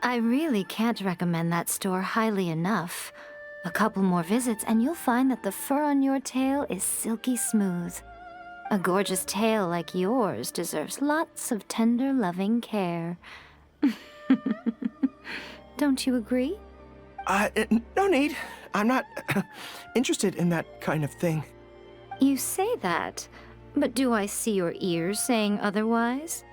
I really can't recommend that store highly enough. A couple more visits and you'll find that the fur on your tail is silky smooth. A gorgeous tail like yours deserves lots of tender, loving care. Don't you agree? No need. I'm not interested in that kind of thing. You say that, but do I see your ears saying otherwise?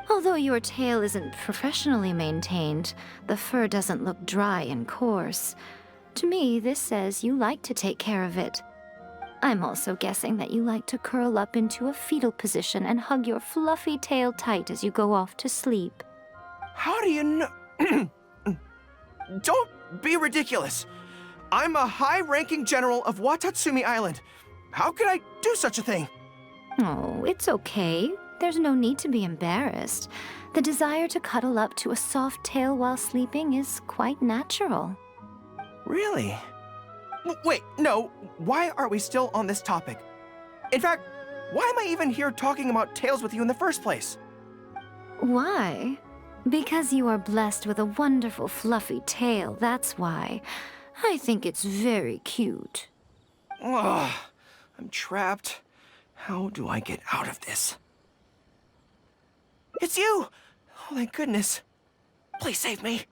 Although your tail isn't professionally maintained, the fur doesn't look dry and coarse. To me, this says you like to take care of it. I'm also guessing that you like to curl up into a fetal position and hug your fluffy tail tight as you go off to sleep. How do you know? Don't be ridiculous. I'm a high-ranking general of Watatsumi Island. How could I do such a thing? Oh, it's okay. There's no need to be embarrassed. The desire to cuddle up to a soft tail while sleeping is quite natural. Really? Wait, no. Why are we still on this topic? In fact, why am I even here talking about tails with you in the first place? Why? Because you are blessed with a wonderful fluffy tail, that's why. I think it's very cute. Ugh, I'm trapped. How do I get out of this? It's you! Oh, thank goodness. Please save me.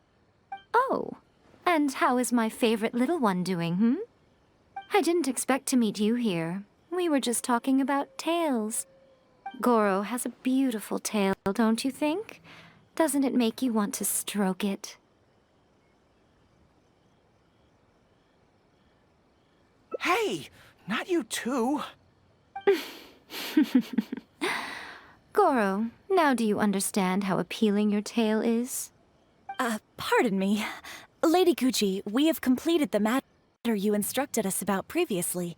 Oh, and how is my favorite little one doing, I didn't expect to meet you here. We were just talking about tails. Gorou has a beautiful tail, don't you think? Doesn't it make you want to stroke it? Hey, not you too. Gorou, now do you understand how appealing your tail is? Pardon me. Lady Gucci, we have completed the matter you instructed us about previously.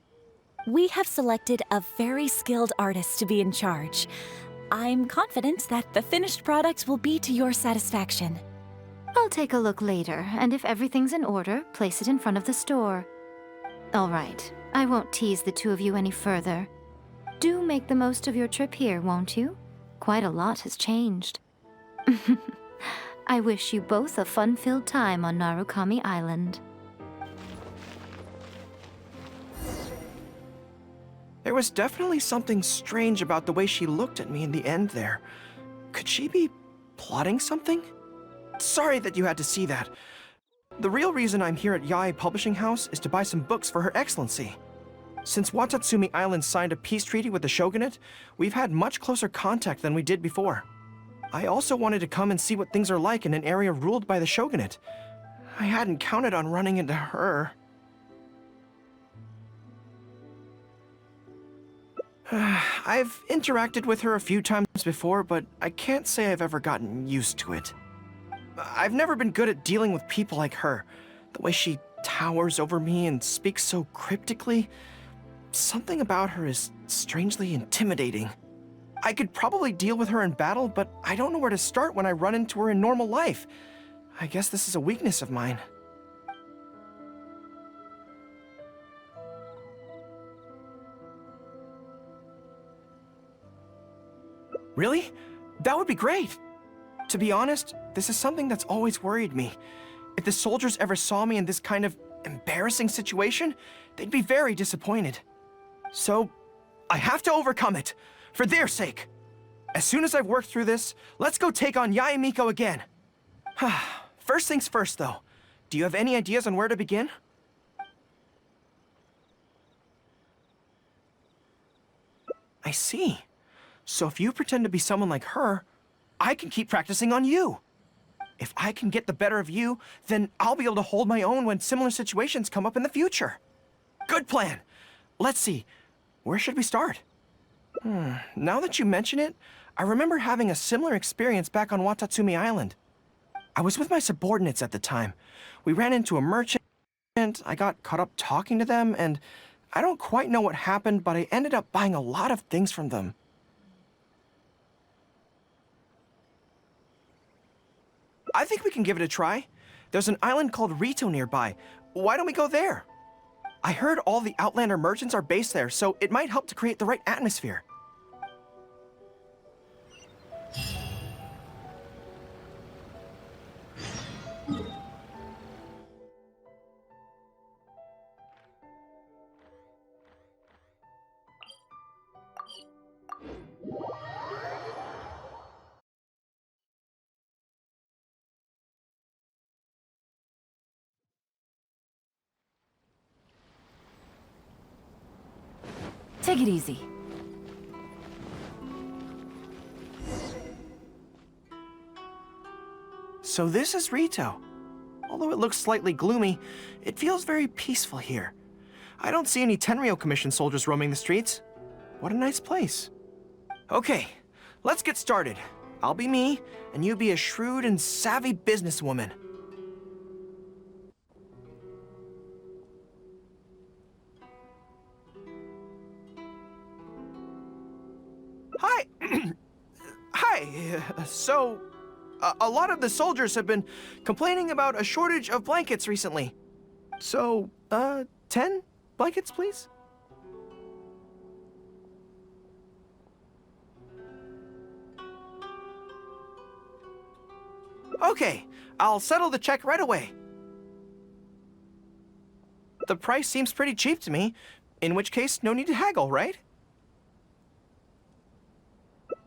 We have selected a very skilled artist to be in charge. I'm confident that the finished product will be to your satisfaction. I'll take a look later, and if everything's in order, place it in front of the store. All right, I won't tease the two of you any further. Do make the most of your trip here, won't you? Quite a lot has changed. I wish you both a fun-filled time on Narukami Island. There was definitely something strange about the way she looked at me in the end there. Could she be plotting something? Sorry that you had to see that. The real reason I'm here at Yae Publishing House is to buy some books for Her Excellency. Since Watatsumi Island signed a peace treaty with the shogunate, we've had much closer contact than we did before. I also wanted to come and see what things are like in an area ruled by the shogunate. I hadn't counted on running into her. I've interacted with her a few times before, but I can't say I've ever gotten used to it. I've never been good at dealing with people like her. The way she towers over me and speaks so cryptically. Something about her is strangely intimidating. I could probably deal with her in battle, but I don't know where to start when I run into her in normal life. I guess this is a weakness of mine. Really? That would be great! To be honest, this is something that's always worried me. If the soldiers ever saw me in this kind of embarrassing situation, they'd be very disappointed. So, I have to overcome it, for their sake. As soon as I've worked through this, let's go take on Yae Miko again. First things first, though. Do you have any ideas on where to begin? I see. So if you pretend to be someone like her, I can keep practicing on you. If I can get the better of you, then I'll be able to hold my own when similar situations come up in the future. Good plan. Let's see. Where should we start? Now that you mention it, I remember having a similar experience back on Watatsumi Island. I was with my subordinates at the time. We ran into a merchant, I got caught up talking to them, and I don't quite know what happened, but I ended up buying a lot of things from them. I think we can give it a try. There's an island called Rito nearby. Why don't we go there? I heard all the Outlander merchants are based there, so it might help to create the right atmosphere. Take it easy. So this is Rito. Although it looks slightly gloomy, it feels very peaceful here. I don't see any Tenryo Commission soldiers roaming the streets. What a nice place. Okay, let's get started. I'll be me, and you be a shrewd and savvy businesswoman. Hi. Hi. A lot of the soldiers have been complaining about a shortage of blankets recently. So, 10 blankets, please? Okay, I'll settle the check right away. The price seems pretty cheap to me, in which case, no need to haggle, right?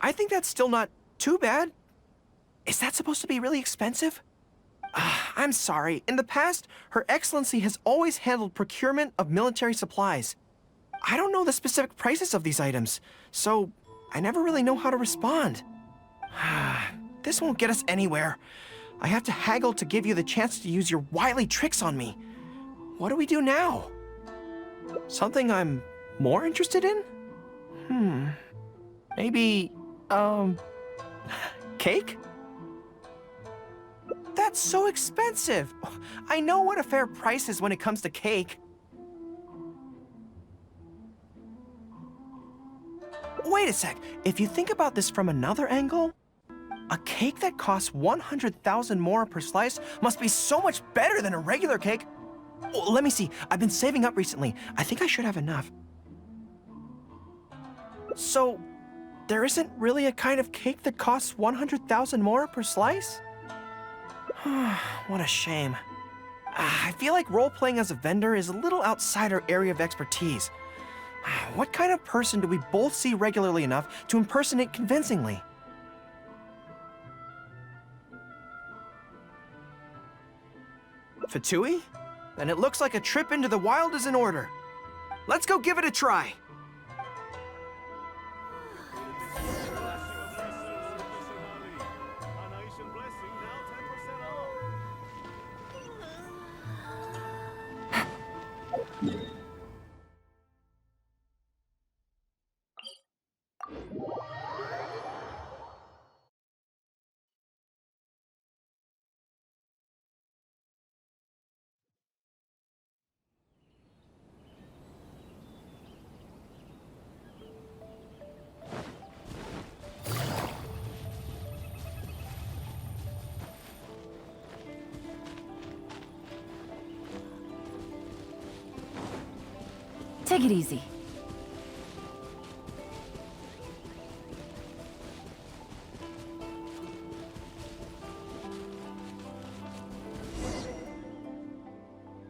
I think that's still not too bad. Is that supposed to be really expensive? I'm sorry. In the past, Her Excellency has always handled procurement of military supplies. I don't know the specific prices of these items, so I never really know how to respond. This won't get us anywhere. I have to haggle to give you the chance to use your wily tricks on me. What do we do now? Something I'm more interested in? Maybe, cake? That's so expensive. I know what a fair price is when it comes to cake. Wait a sec. If you think about this from another angle, a cake that costs 100,000 more per slice must be so much better than a regular cake. Oh, let me see. I've been saving up recently. I think I should have enough. So, there isn't really a kind of cake that costs 100,000 more per slice? What a shame. I feel like role-playing as a vendor is a little outside our area of expertise. What kind of person do we both see regularly enough to impersonate convincingly? Fatui? Then it looks like a trip into the wild is in order. Let's go give it a try. Take it easy.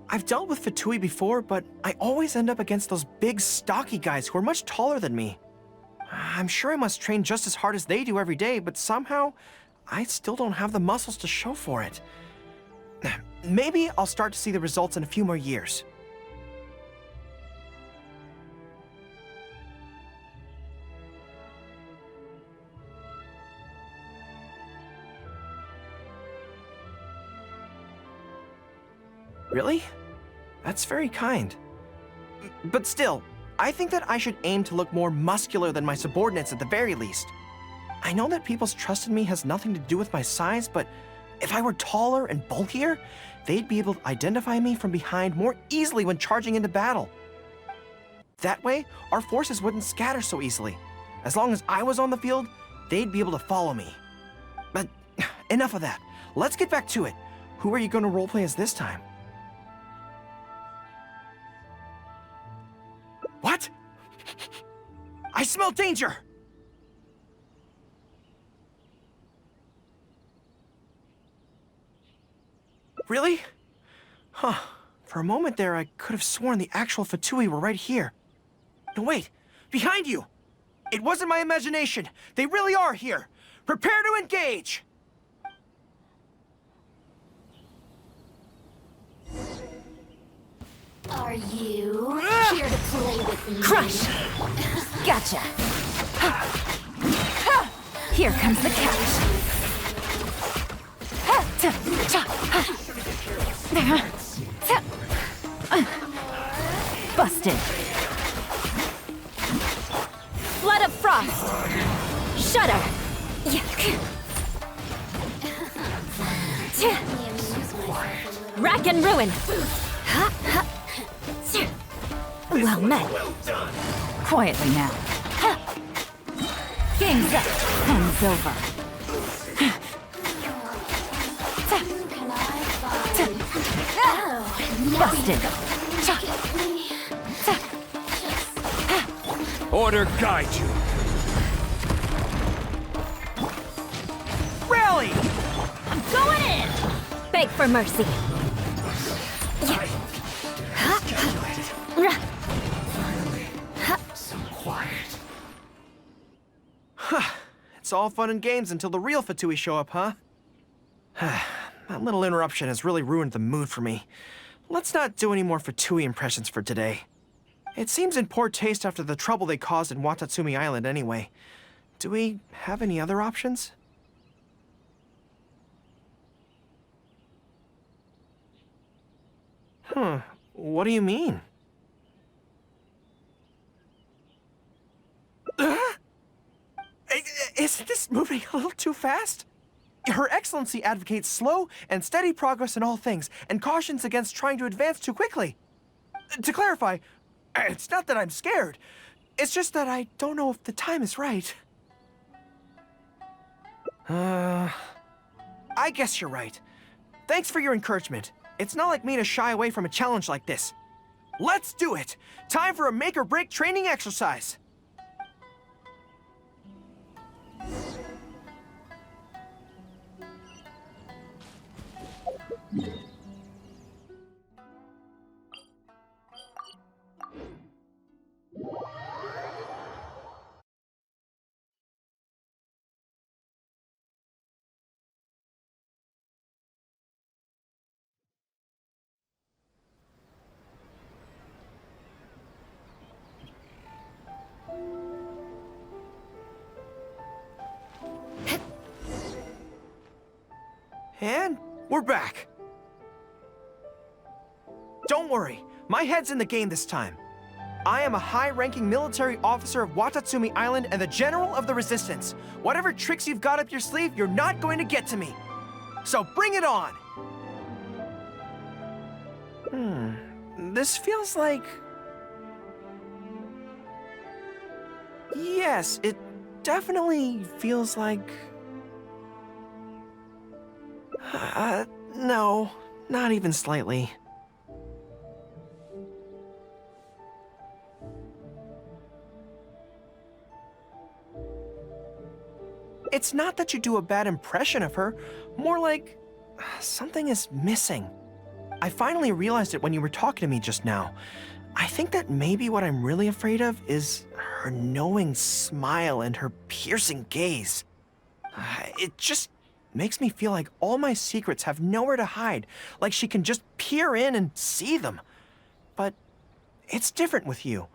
I've dealt with Fatui before, but I always end up against those big, stocky guys who are much taller than me. I'm sure I must train just as hard as they do every day, but somehow, I still don't have the muscles to show for it. Maybe I'll start to see the results in a few more years. Really? That's very kind. But still, I think that I should aim to look more muscular than my subordinates at the very least. I know that people's trust in me has nothing to do with my size, but if I were taller and bulkier, they'd be able to identify me from behind more easily when charging into battle. That way, our forces wouldn't scatter so easily. As long as I was on the field, they'd be able to follow me. But enough of that. Let's get back to it. Who are you going to roleplay as this time? What? I smell danger! Really? Huh. For a moment there, I could have sworn the actual Fatui were right here. No, wait. Behind you! It wasn't my imagination. They really are here. Prepare to engage! Are you here to play with me? Crush! Gotcha! Here comes the catch. Busted. Flood of frost. Shudder. Rack and ruin. Well met. Quietly now. Game's up. Fun's over. Busted. Order guide you. Rally! I'm going in! Beg for mercy. So quiet. It's all fun and games until the real Fatui show up, huh? That little interruption has really ruined the mood for me. Let's not do any more Fatui impressions for today. It seems in poor taste after the trouble they caused in Watatsumi Island anyway. Do we have any other options? What do you mean? Isn't this moving a little too fast? Her Excellency advocates slow and steady progress in all things, and cautions against trying to advance too quickly. To clarify, it's not that I'm scared. It's just that I don't know if the time is right. I guess you're right. Thanks for your encouragement. It's not like me to shy away from a challenge like this. Let's do it! Time for a make-or-break training exercise! And we're back. Don't worry, my head's in the game this time. I am a high-ranking military officer of Watatsumi Island and the General of the Resistance. Whatever tricks you've got up your sleeve, you're not going to get to me. So bring it on! This feels like... Yes, it definitely feels like... no, not even slightly. It's not that you do a bad impression of her, more like something is missing. I finally realized it when you were talking to me just now. I think that maybe what I'm really afraid of is her knowing smile and her piercing gaze. It just makes me feel like all my secrets have nowhere to hide, like she can just peer in and see them. But it's different with you.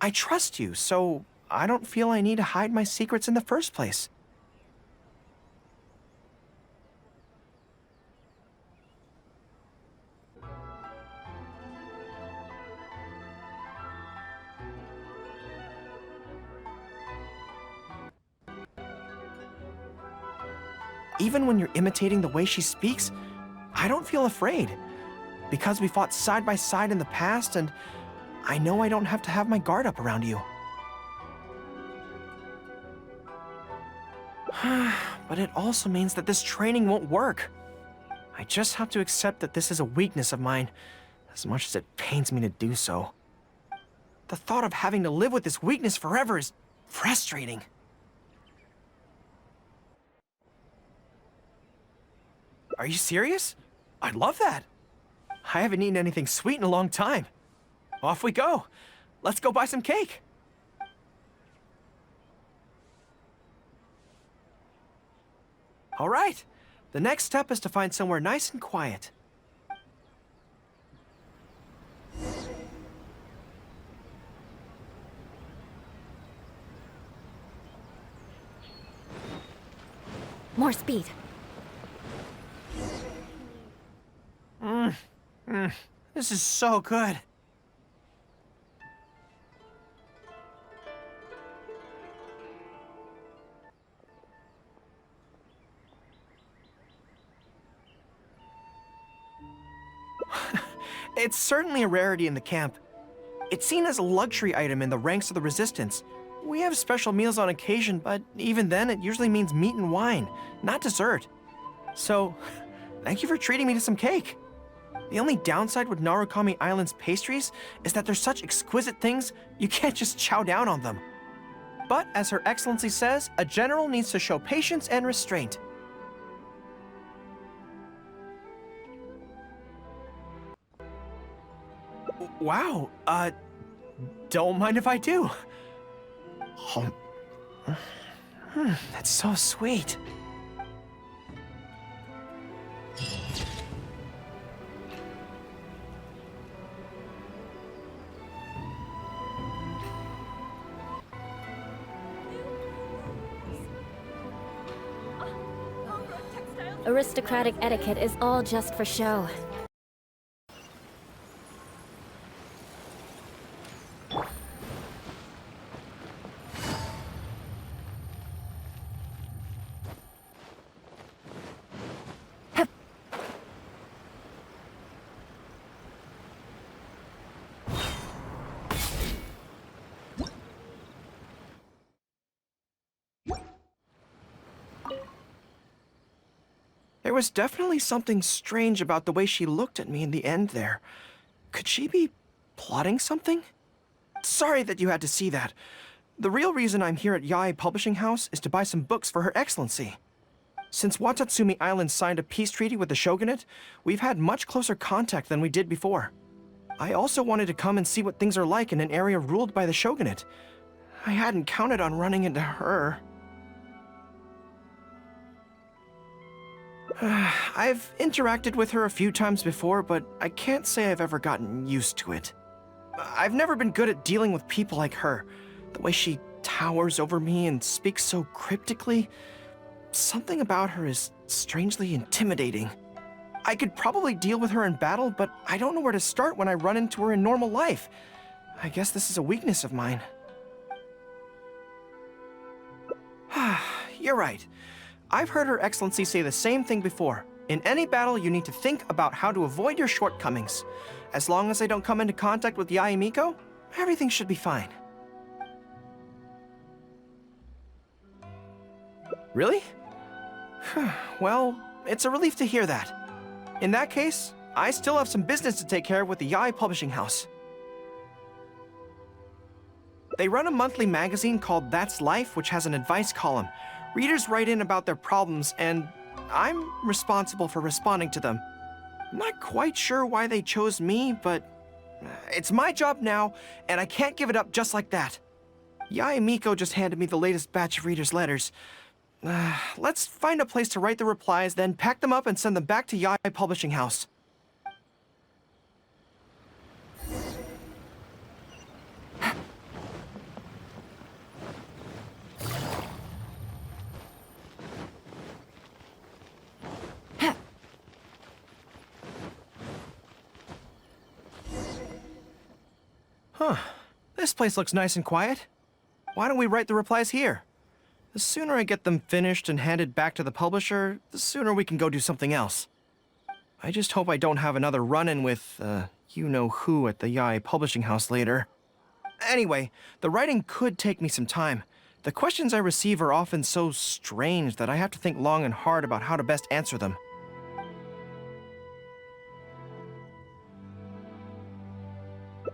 I trust you, so I don't feel I need to hide my secrets in the first place. Even when you're imitating the way she speaks, I don't feel afraid. Because we fought side by side in the past, and I know I don't have to have my guard up around you. But it also means that this training won't work. I just have to accept that this is a weakness of mine, as much as it pains me to do so. The thought of having to live with this weakness forever is frustrating. Are you serious? I'd love that. I haven't eaten anything sweet in a long time. Off we go. Let's go buy some cake. All right. The next step is to find somewhere nice and quiet. More speed. This is so good. It's certainly a rarity in the camp. It's seen as a luxury item in the ranks of the Resistance. We have special meals on occasion, but even then it usually means meat and wine, not dessert. So, thank you for treating me to some cake. The only downside with Narukami Island's pastries is that they're such exquisite things, you can't just chow down on them. But as Her Excellency says, a general needs to show patience and restraint. Wow, don't mind if I do. Oh, that's so sweet. Aristocratic etiquette is all just for show. There was definitely something strange about the way she looked at me in the end there. Could she be plotting something? Sorry that you had to see that. The real reason I'm here at Yae Publishing House is to buy some books for Her Excellency. Since Watatsumi Island signed a peace treaty with the shogunate, we've had much closer contact than we did before. I also wanted to come and see what things are like in an area ruled by the shogunate. I hadn't counted on running into her. I've interacted with her a few times before, but I can't say I've ever gotten used to it. I've never been good at dealing with people like her. The way she towers over me and speaks so cryptically. Something about her is strangely intimidating. I could probably deal with her in battle, but I don't know where to start when I run into her in normal life. I guess this is a weakness of mine. You're right. I've heard Her Excellency say the same thing before. In any battle, you need to think about how to avoid your shortcomings. As long as I don't come into contact with Yae Miko, everything should be fine. Really? Well, it's a relief to hear that. In that case, I still have some business to take care of with the Yae Publishing House. They run a monthly magazine called That's Life, which has an advice column. Readers write in about their problems, and I'm responsible for responding to them. I'm not quite sure why they chose me, but it's my job now, and I can't give it up just like that. Yae Miko just handed me the latest batch of readers' letters. Let's find a place to write the replies, then pack them up and send them back to Yae Publishing House. Huh. This place looks nice and quiet. Why don't we write the replies here? The sooner I get them finished and handed back to the publisher, the sooner we can go do something else. I just hope I don't have another run-in with, you-know-who at the Yae Publishing House later. Anyway, the writing could take me some time. The questions I receive are often so strange that I have to think long and hard about how to best answer them.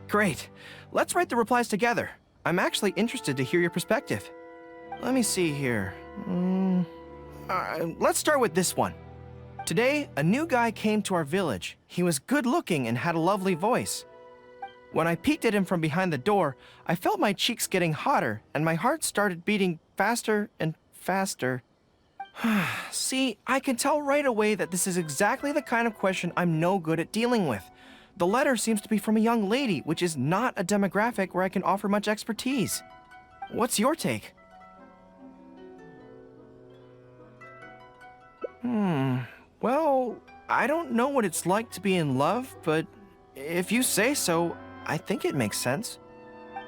Great. Let's write the replies together. I'm actually interested to hear your perspective. Let me see here. Let's start with this one. Today, a new guy came to our village. He was good-looking and had a lovely voice. When I peeked at him from behind the door, I felt my cheeks getting hotter, and my heart started beating faster and faster. See, I can tell right away that this is exactly the kind of question I'm no good at dealing with. The letter seems to be from a young lady, which is not a demographic where I can offer much expertise. What's your take? Well, I don't know what it's like to be in love, but if you say so, I think it makes sense.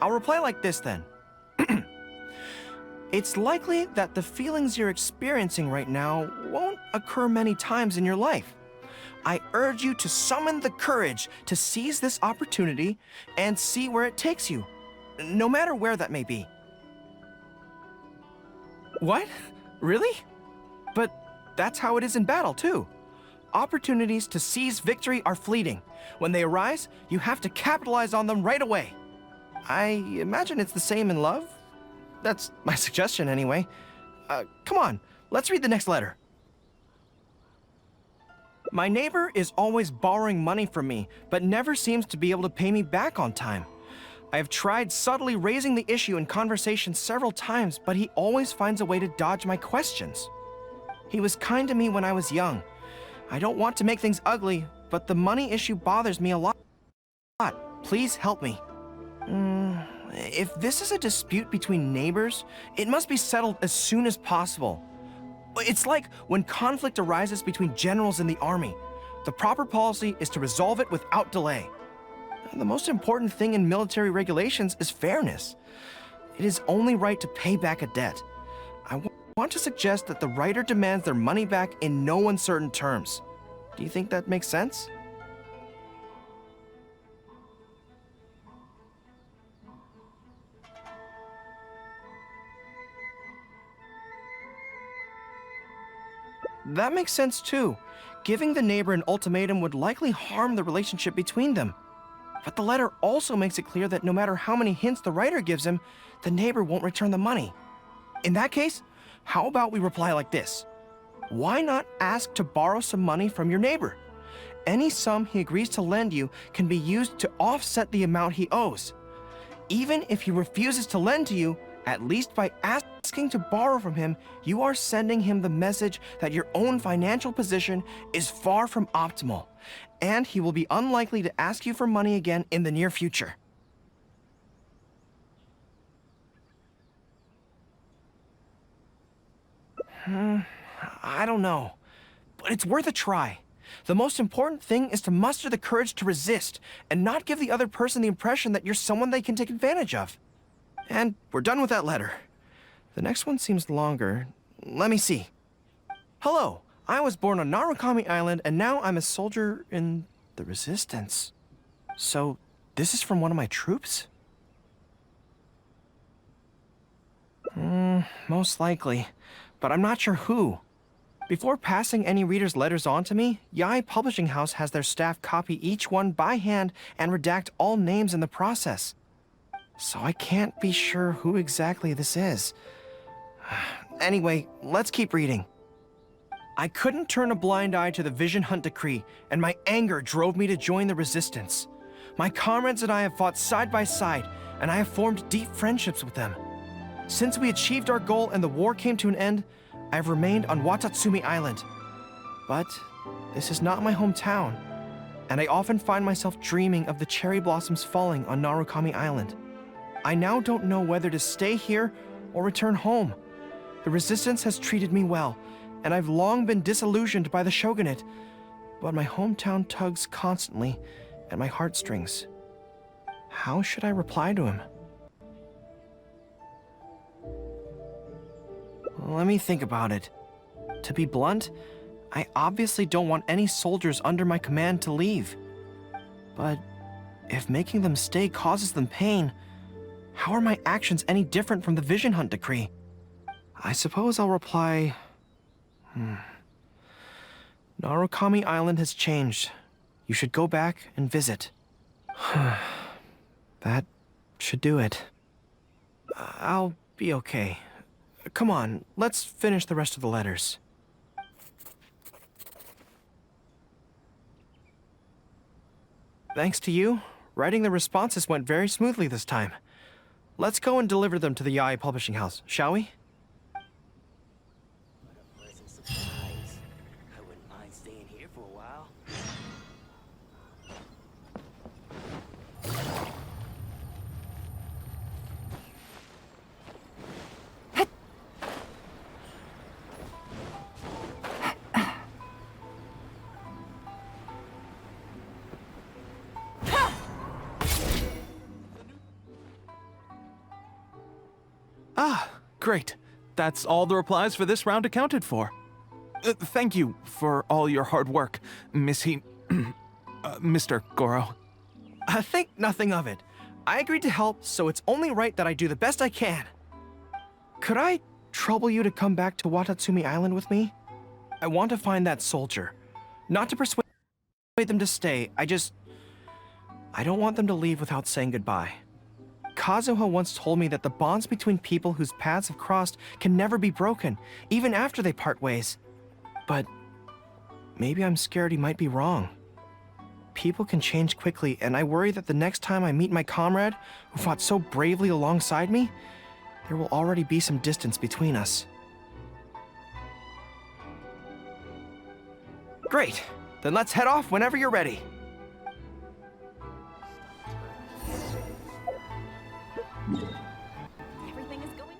I'll reply like this then. It's likely that the feelings you're experiencing right now won't occur many times in your life. I urge you to summon the courage to seize this opportunity and see where it takes you, no matter where that may be. What? Really? But that's how it is in battle, too. Opportunities to seize victory are fleeting. When they arise, you have to capitalize on them right away. I imagine it's the same in love. That's my suggestion, anyway. Come on, let's read the next letter. My neighbor is always borrowing money from me, but never seems to be able to pay me back on time. I have tried subtly raising the issue in conversation several times, but he always finds a way to dodge my questions. He was kind to me when I was young. I don't want to make things ugly, but the money issue bothers me a lot. Please help me. If this is a dispute between neighbors, it must be settled as soon as possible. It's like when conflict arises between generals in the army. The proper policy is to resolve it without delay. The most important thing in military regulations is fairness. It is only right to pay back a debt. I want to suggest that the writer demands their money back in no uncertain terms. Do you think that makes sense? That makes sense too. Giving the neighbor an ultimatum would likely harm the relationship between them. But the letter also makes it clear that no matter how many hints the writer gives him, the neighbor won't return the money. In that case, how about we reply like this? Why not ask to borrow some money from your neighbor? Any sum he agrees to lend you can be used to offset the amount he owes. Even if he refuses to lend to you, at least by asking to borrow from him, you are sending him the message that your own financial position is far from optimal, and he will be unlikely to ask you for money again in the near future. I don't know, but it's worth a try. The most important thing is to muster the courage to resist and not give the other person the impression that you're someone they can take advantage of. And we're done with that letter. The next one seems longer. Let me see. Hello, I was born on Narukami Island and now I'm a soldier in the Resistance. So, this is from one of my troops? Most likely, but I'm not sure who. Before passing any reader's letters on to me, Yae Publishing House has their staff copy each one by hand and redact all names in the process. So I can't be sure who exactly this is. Anyway, let's keep reading. I couldn't turn a blind eye to the Vision Hunt decree, and my anger drove me to join the Resistance. My comrades and I have fought side by side, and I have formed deep friendships with them. Since we achieved our goal and the war came to an end, I have remained on Watatsumi Island. But this is not my hometown, and I often find myself dreaming of the cherry blossoms falling on Narukami Island. I now don't know whether to stay here or return home. The Resistance has treated me well, and I've long been disillusioned by the shogunate, but my hometown tugs constantly at my heartstrings. How should I reply to him? Let me think about it. To be blunt, I obviously don't want any soldiers under my command to leave. But if making them stay causes them pain, how are my actions any different from the Vision Hunt decree? I suppose I'll reply... Narukami Island has changed. You should go back and visit. That should do it. I'll be okay. Come on, let's finish the rest of the letters. Thanks to you, writing the responses went very smoothly this time. Let's go and deliver them to the Yae Publishing House, shall we? I wouldn't mind staying here for a while. Great. That's all the replies for this round accounted for. Thank you for all your hard work, Mr. Gorou. Think nothing of it. I agreed to help, so it's only right that I do the best I can. Could I trouble you to come back to Watatsumi Island with me? I want to find that soldier. Not to persuade them to stay, I don't want them to leave without saying goodbye. Kazuha once told me that the bonds between people whose paths have crossed can never be broken, even after they part ways. But maybe I'm scared he might be wrong. People can change quickly, and I worry that the next time I meet my comrade, who fought so bravely alongside me, there will already be some distance between us. Great. Then let's head off whenever you're ready. Everything is going...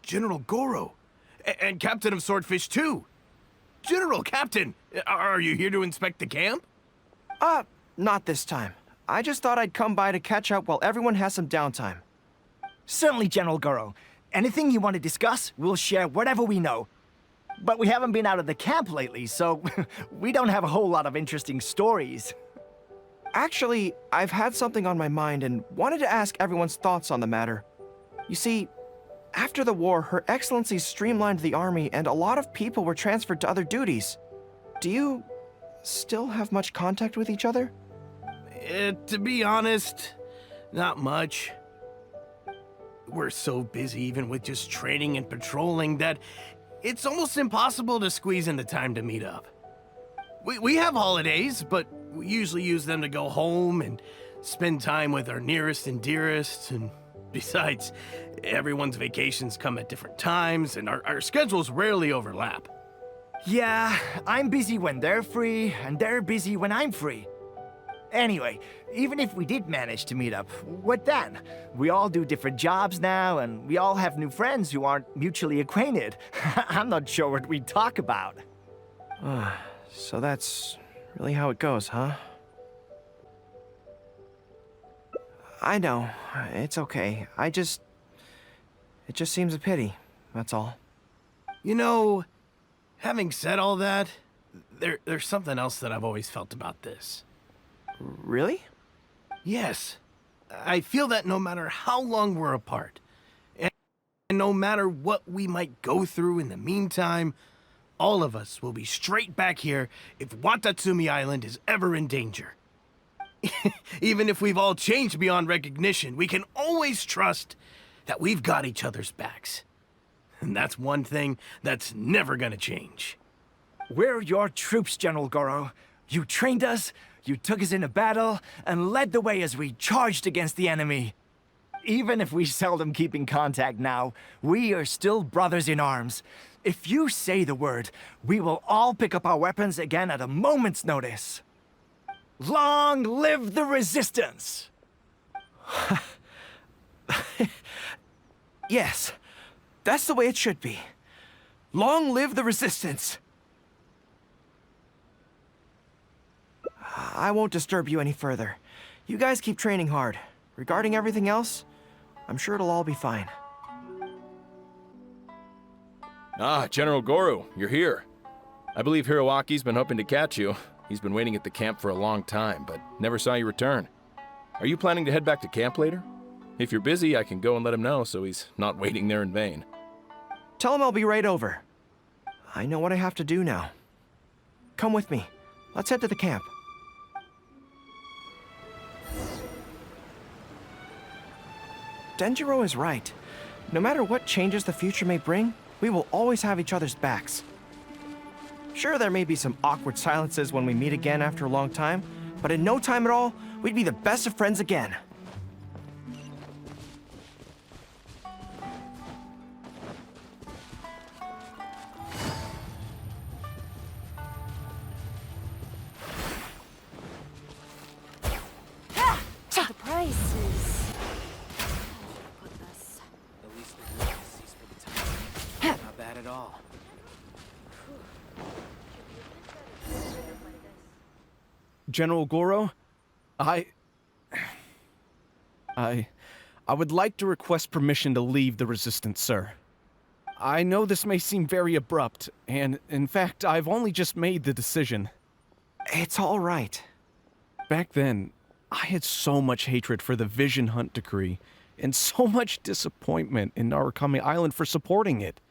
General Gorou. And Captain of Swordfish too. General Captain, are you here to inspect the camp? Not this time. I just thought I'd come by to catch up while everyone has some downtime. Certainly, General Gorou. Anything you want to discuss, we'll share whatever we know. But we haven't been out of the camp lately, so we don't have a whole lot of interesting stories. Actually, I've had something on my mind and wanted to ask everyone's thoughts on the matter. You see, after the war, Her Excellency streamlined the army and a lot of people were transferred to other duties. Do you still have much contact with each other? To be honest, not much. We're so busy even with just training and patrolling that it's almost impossible to squeeze in the time to meet up. We have holidays, but we usually use them to go home and spend time with our nearest and dearest, and besides, everyone's vacations come at different times, and our schedules rarely overlap. Yeah, I'm busy when they're free, and they're busy when I'm free. Anyway, even if we did manage to meet up, what then? We all do different jobs now, and we all have new friends who aren't mutually acquainted. I'm not sure what we'd talk about. So that's really how it goes, huh? I know. It's okay. It just seems a pity, that's all. You know, having said all that, there's something else that I've always felt about this. Really? Yes. I feel that no matter how long we're apart, and no matter what we might go through in the meantime, all of us will be straight back here if Watatsumi Island is ever in danger. Even if we've all changed beyond recognition, we can always trust that we've got each other's backs. And that's one thing that's never gonna change. We're your troops, General Gorou. You trained us, you took us into battle, and led the way as we charged against the enemy. Even if we seldom keep in contact now, we are still brothers in arms. If you say the word, we will all pick up our weapons again at a moment's notice. Long live the resistance! Yes, that's the way it should be. Long live the resistance! I won't disturb you any further. You guys keep training hard. Regarding everything else, I'm sure it'll all be fine. Ah, General Gorou, you're here. I believe Hiroaki's been hoping to catch you. He's been waiting at the camp for a long time, but never saw you return. Are you planning to head back to camp later? If you're busy, I can go and let him know so he's not waiting there in vain. Tell him I'll be right over. I know what I have to do now. Come with me. Let's head to the camp. Denjiro is right. No matter what changes the future may bring, we will always have each other's backs. Sure, there may be some awkward silences when we meet again after a long time, but in no time at all, we'd be the best of friends again. The price is... at all. General Gorou, I would like to request permission to leave the Resistance, sir. I know this may seem very abrupt, and in fact, I've only just made the decision. It's all right. Back then, I had so much hatred for the Vision Hunt decree, and so much disappointment in Narukami Island for supporting it.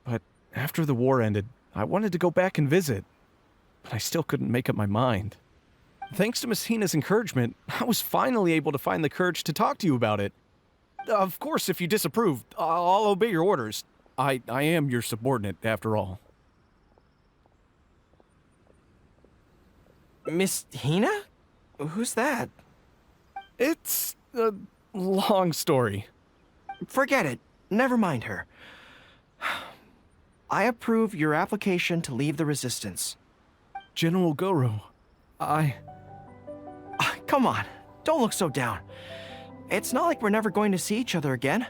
But after the war ended, I wanted to go back and visit, but I still couldn't make up my mind. Thanks to Miss Hina's encouragement, I was finally able to find the courage to talk to you about it. Of course, if you disapprove, I'll obey your orders. I am your subordinate, after all. Miss Hina? Who's that? It's a long story. Forget it. Never mind her. I approve your application to leave the Resistance. General Gorou, Come on, don't look so down. It's not like we're never going to see each other again.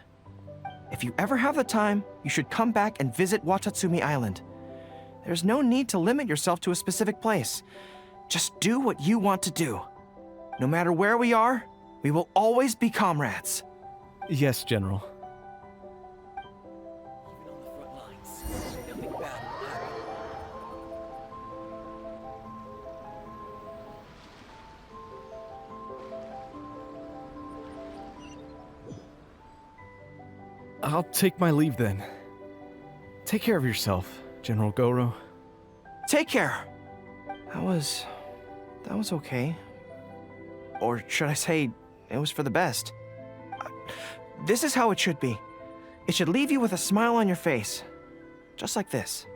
If you ever have the time, you should come back and visit Watatsumi Island. There's no need to limit yourself to a specific place. Just do what you want to do. No matter where we are, we will always be comrades. Yes, General. Even on the front lines, nothing bad will happen. I'll take my leave then. Take care of yourself, General Gorou. Take care. That was okay. Or should I say, it was for the best. This is how it should be. It should leave you with a smile on your face. Just like this.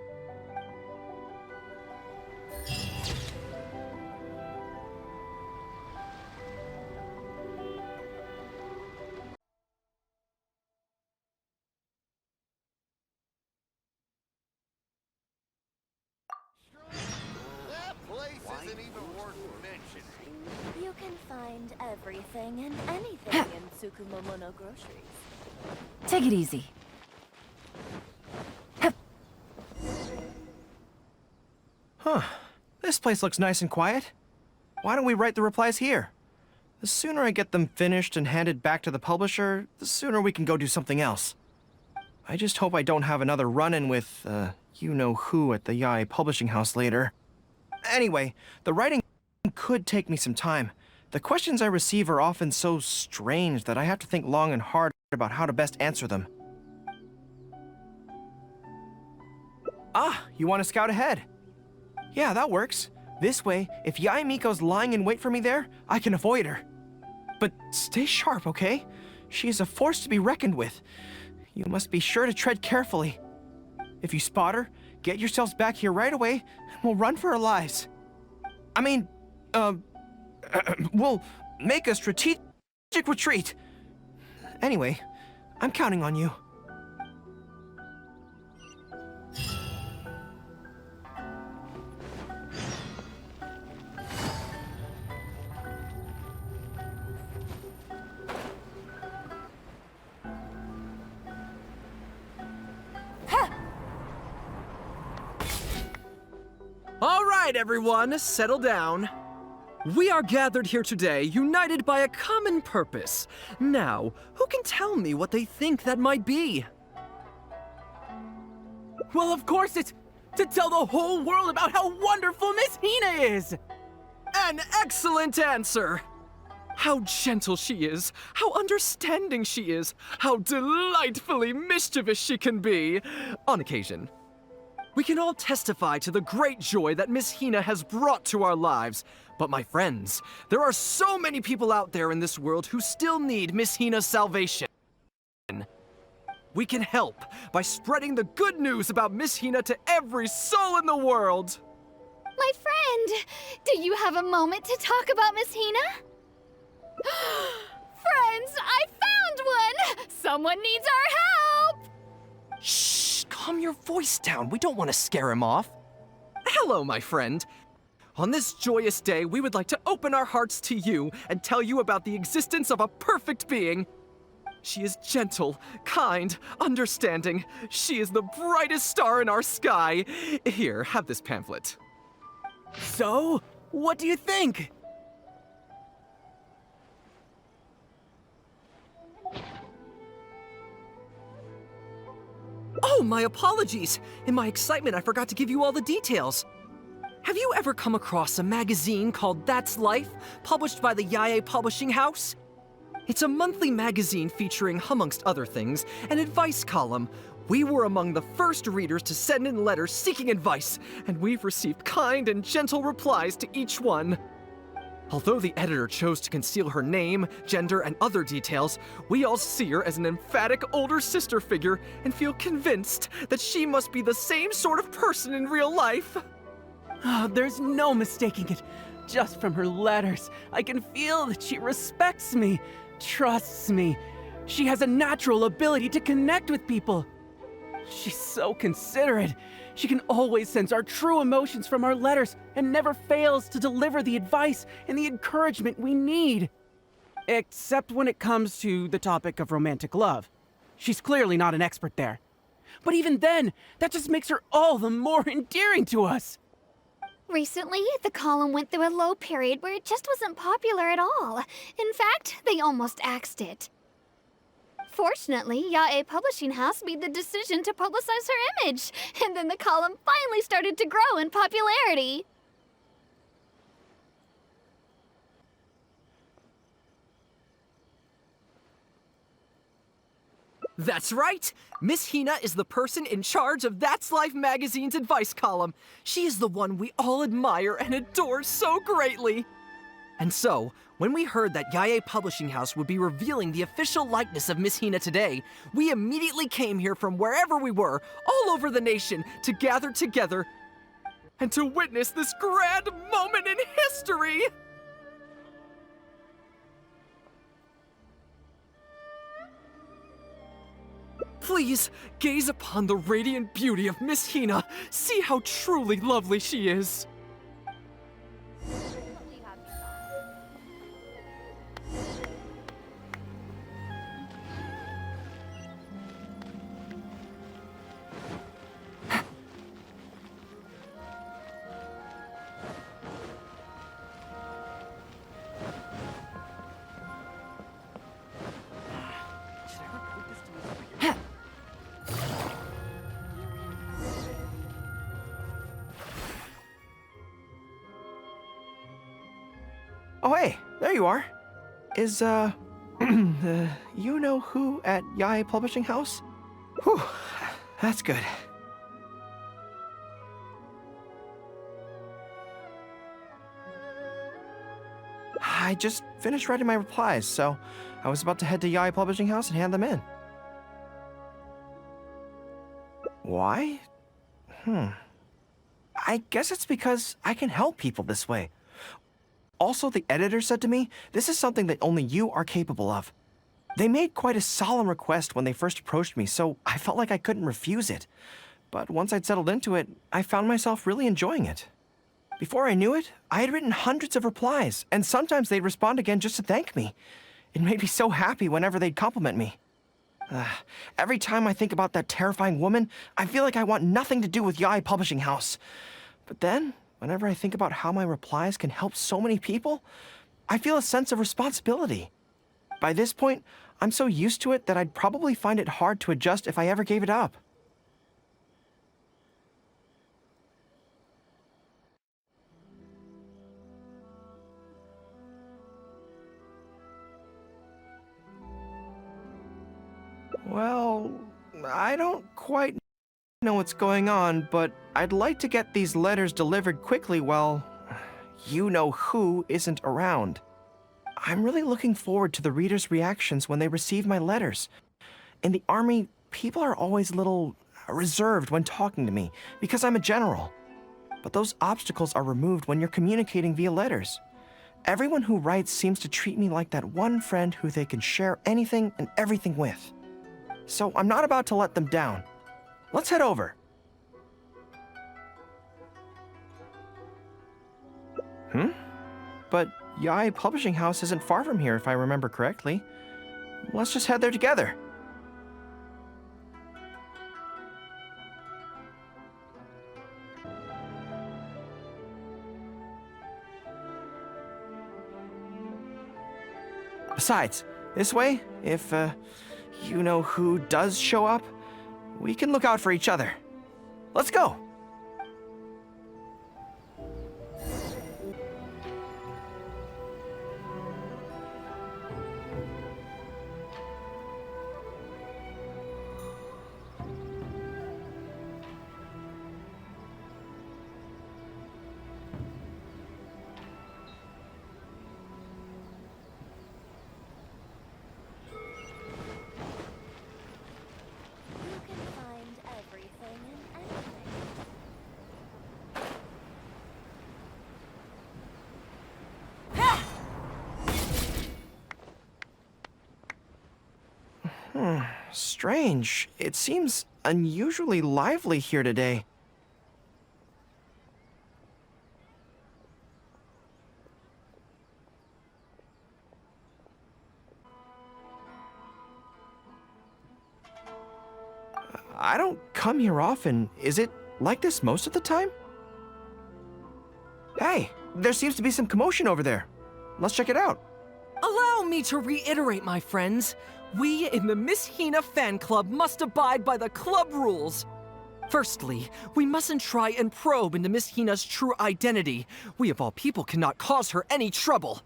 That place isn't even worth mentioning. You can find everything and anything in Tsukumomono groceries. Take it easy. Huh. This place looks nice and quiet. Why don't we write the replies here? The sooner I get them finished and handed back to the publisher, the sooner we can go do something else. I just hope I don't have another run-in with, you-know-who at the Yae publishing house later. Anyway, the writing could take me some time. The questions I receive are often so strange that I have to think long and hard about how to best answer them. Ah, you want to scout ahead? Yeah, that works. This way, if Yae Miko's lying in wait for me there, I can avoid her. But stay sharp, okay? She is a force to be reckoned with. You must be sure to tread carefully. If you spot her, get yourselves back here right away, and we'll run for our lives. I mean, we'll make a strategic retreat. Anyway, I'm counting on you. All right, everyone, settle down. We are gathered here today, united by a common purpose. Now, who can tell me what they think that might be? Well, of course it's to tell the whole world about how wonderful Miss Hina is! An excellent answer! How gentle she is, how understanding she is, how delightfully mischievous she can be, on occasion. We can all testify to the great joy that Miss Hina has brought to our lives. But my friends, there are so many people out there in this world who still need Miss Hina's salvation. We can help by spreading the good news about Miss Hina to every soul in the world. My friend, do you have a moment to talk about Miss Hina? Friends, I found one! Someone needs our help! Shh, calm your voice down. We don't want to scare him off. Hello, my friend. On this joyous day, we would like to open our hearts to you and tell you about the existence of a perfect being. She is gentle, kind, understanding. She is the brightest star in our sky. Here, have this pamphlet. So, what do you think? Oh, my apologies! In my excitement, I forgot to give you all the details. Have you ever come across a magazine called That's Life, published by the Yae Publishing House? It's a monthly magazine featuring, amongst other things, an advice column. We were among the first readers to send in letters seeking advice, and we've received kind and gentle replies to each one. Although the editor chose to conceal her name, gender, and other details, we all see her as an emphatic older sister figure and feel convinced that she must be the same sort of person in real life. Oh, there's no mistaking it. Just from her letters, I can feel that she respects me, trusts me. She has a natural ability to connect with people. She's so considerate. She can always sense our true emotions from our letters and never fails to deliver the advice and the encouragement we need. Except when it comes to the topic of romantic love. She's clearly not an expert there. But even then, that just makes her all the more endearing to us. Recently, the column went through a low period where it just wasn't popular at all. In fact, they almost axed it. Fortunately, Yae Publishing House made the decision to publicize her image, and then the column finally started to grow in popularity. That's right! Miss Hina is the person in charge of That's Life magazine's advice column. She is the one we all admire and adore so greatly. And so, when we heard that Yae Publishing House would be revealing the official likeness of Miss Hina today, we immediately came here from wherever we were, all over the nation, to gather together and to witness this grand moment in history! Please, gaze upon the radiant beauty of Miss Hina. See how truly lovely she is. Oh, hey, there you are. Is, you know who at Yae Publishing House? Whew, that's good. I just finished writing my replies, so I was about to head to Yae Publishing House and hand them in. Why? I guess it's because I can help people this way. Also, the editor said to me, this is something that only you are capable of. They made quite a solemn request when they first approached me, so I felt like I couldn't refuse it. But once I'd settled into it, I found myself really enjoying it. Before I knew it, I had written hundreds of replies, and sometimes they'd respond again just to thank me. It made me so happy whenever they'd compliment me. Every time I think about that terrifying woman, I feel like I want nothing to do with Yae Publishing House. But then, whenever I think about how my replies can help so many people, I feel a sense of responsibility. By this point, I'm so used to it that I'd probably find it hard to adjust if I ever gave it up. Well, I don't quite know what's going on, but I'd like to get these letters delivered quickly while you-know-who isn't around. I'm really looking forward to the readers' reactions when they receive my letters. In the Army, people are always a little reserved when talking to me because I'm a general. But those obstacles are removed when you're communicating via letters. Everyone who writes seems to treat me like that one friend who they can share anything and everything with. So I'm not about to let them down. Let's head over. But Yae Publishing House isn't far from here, if I remember correctly. let's just head there together. Besides, this way, if, you know who does show up, we can look out for each other. Let's go! Strange. It seems unusually lively here today. I don't come here often. Is it like this most of the time? Hey, there seems to be some commotion over there. Let's check it out. Allow me to reiterate, my friends. We in the Miss Hina fan club must abide by the club rules. Firstly, we mustn't try and probe into Miss Hina's true identity. We of all people cannot cause her any trouble.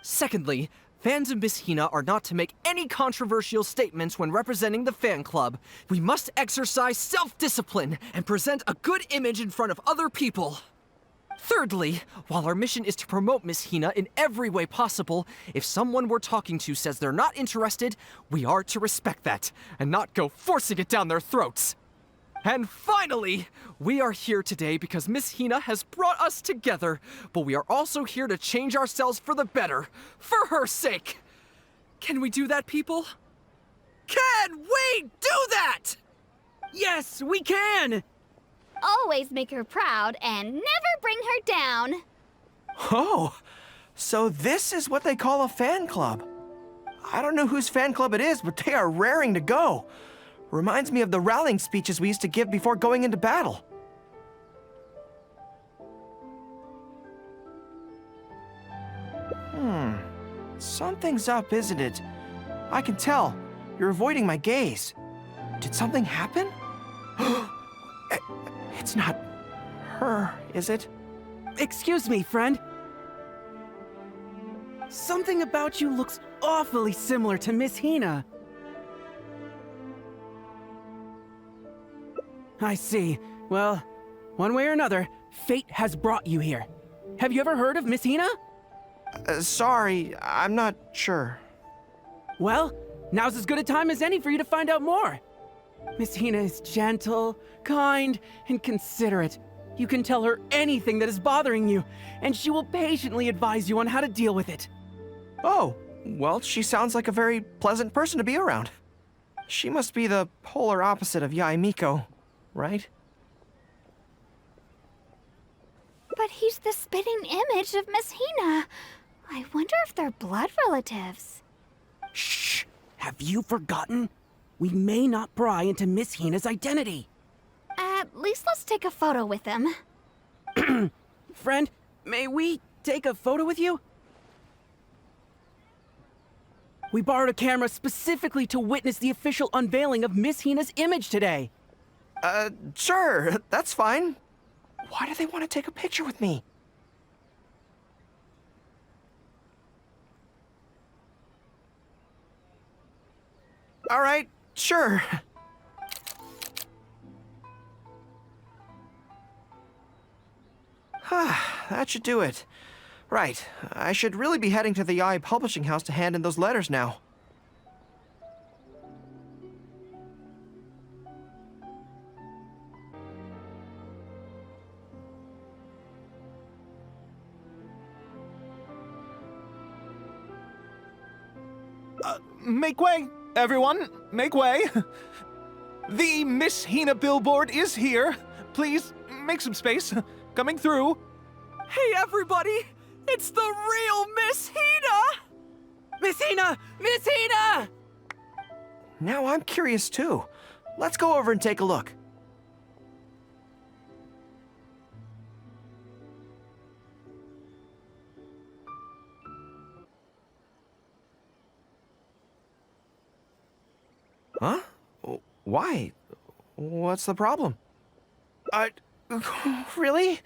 Secondly, fans of Miss Hina are not to make any controversial statements when representing the fan club. We must exercise self-discipline and present a good image in front of other people. Thirdly, while our mission is to promote Miss Hina in every way possible, if someone we're talking to says they're not interested, we are to respect that, and not go forcing it down their throats. And finally, we are here today because Miss Hina has brought us together, but we are also here to change ourselves for the better, for her sake. Can we do that, people? Can we do that? Yes, we can! Always make her proud and never bring her down. Oh, so this is what they call a fan club. I don't know whose fan club it is, but they are raring to go. Reminds me of the rallying speeches we used to give before going into battle. Something's up, isn't it? I can tell. You're avoiding my gaze. Did something happen? It's not her, is it? Excuse me, friend. Something about you looks awfully similar to Miss Hina. I see. Well, one way or another, fate has brought you here. Have you ever heard of Miss Hina? Sorry, I'm not sure. Well, now's as good a time as any for you to find out more. Miss Hina is gentle, kind, and considerate. You can tell her anything that is bothering you, and she will patiently advise you on how to deal with it. Oh, well, she sounds like a very pleasant person to be around. She must be the polar opposite of Yae Miko, right? But he's the spitting image of Miss Hina. I wonder if they're blood relatives. Shh! Have you forgotten? We may not pry into Miss Hina's identity. At least let's take a photo with him. Friend, may we take a photo with you? We borrowed a camera specifically to witness the official unveiling of Miss Hina's image today. Sure, that's fine. Why do they want to take a picture with me? All right, sure. That should do it. Right, I should really be heading to the Yae Publishing House to hand in those letters now. Make way, everyone! Make way! The Miss Hina billboard is here. Please, make some space. Coming through. Hey, everybody! It's the real Miss Hina! Miss Hina! Miss Hina! Now I'm curious too. Let's go over and take a look. Huh? Why? What's the problem? Really?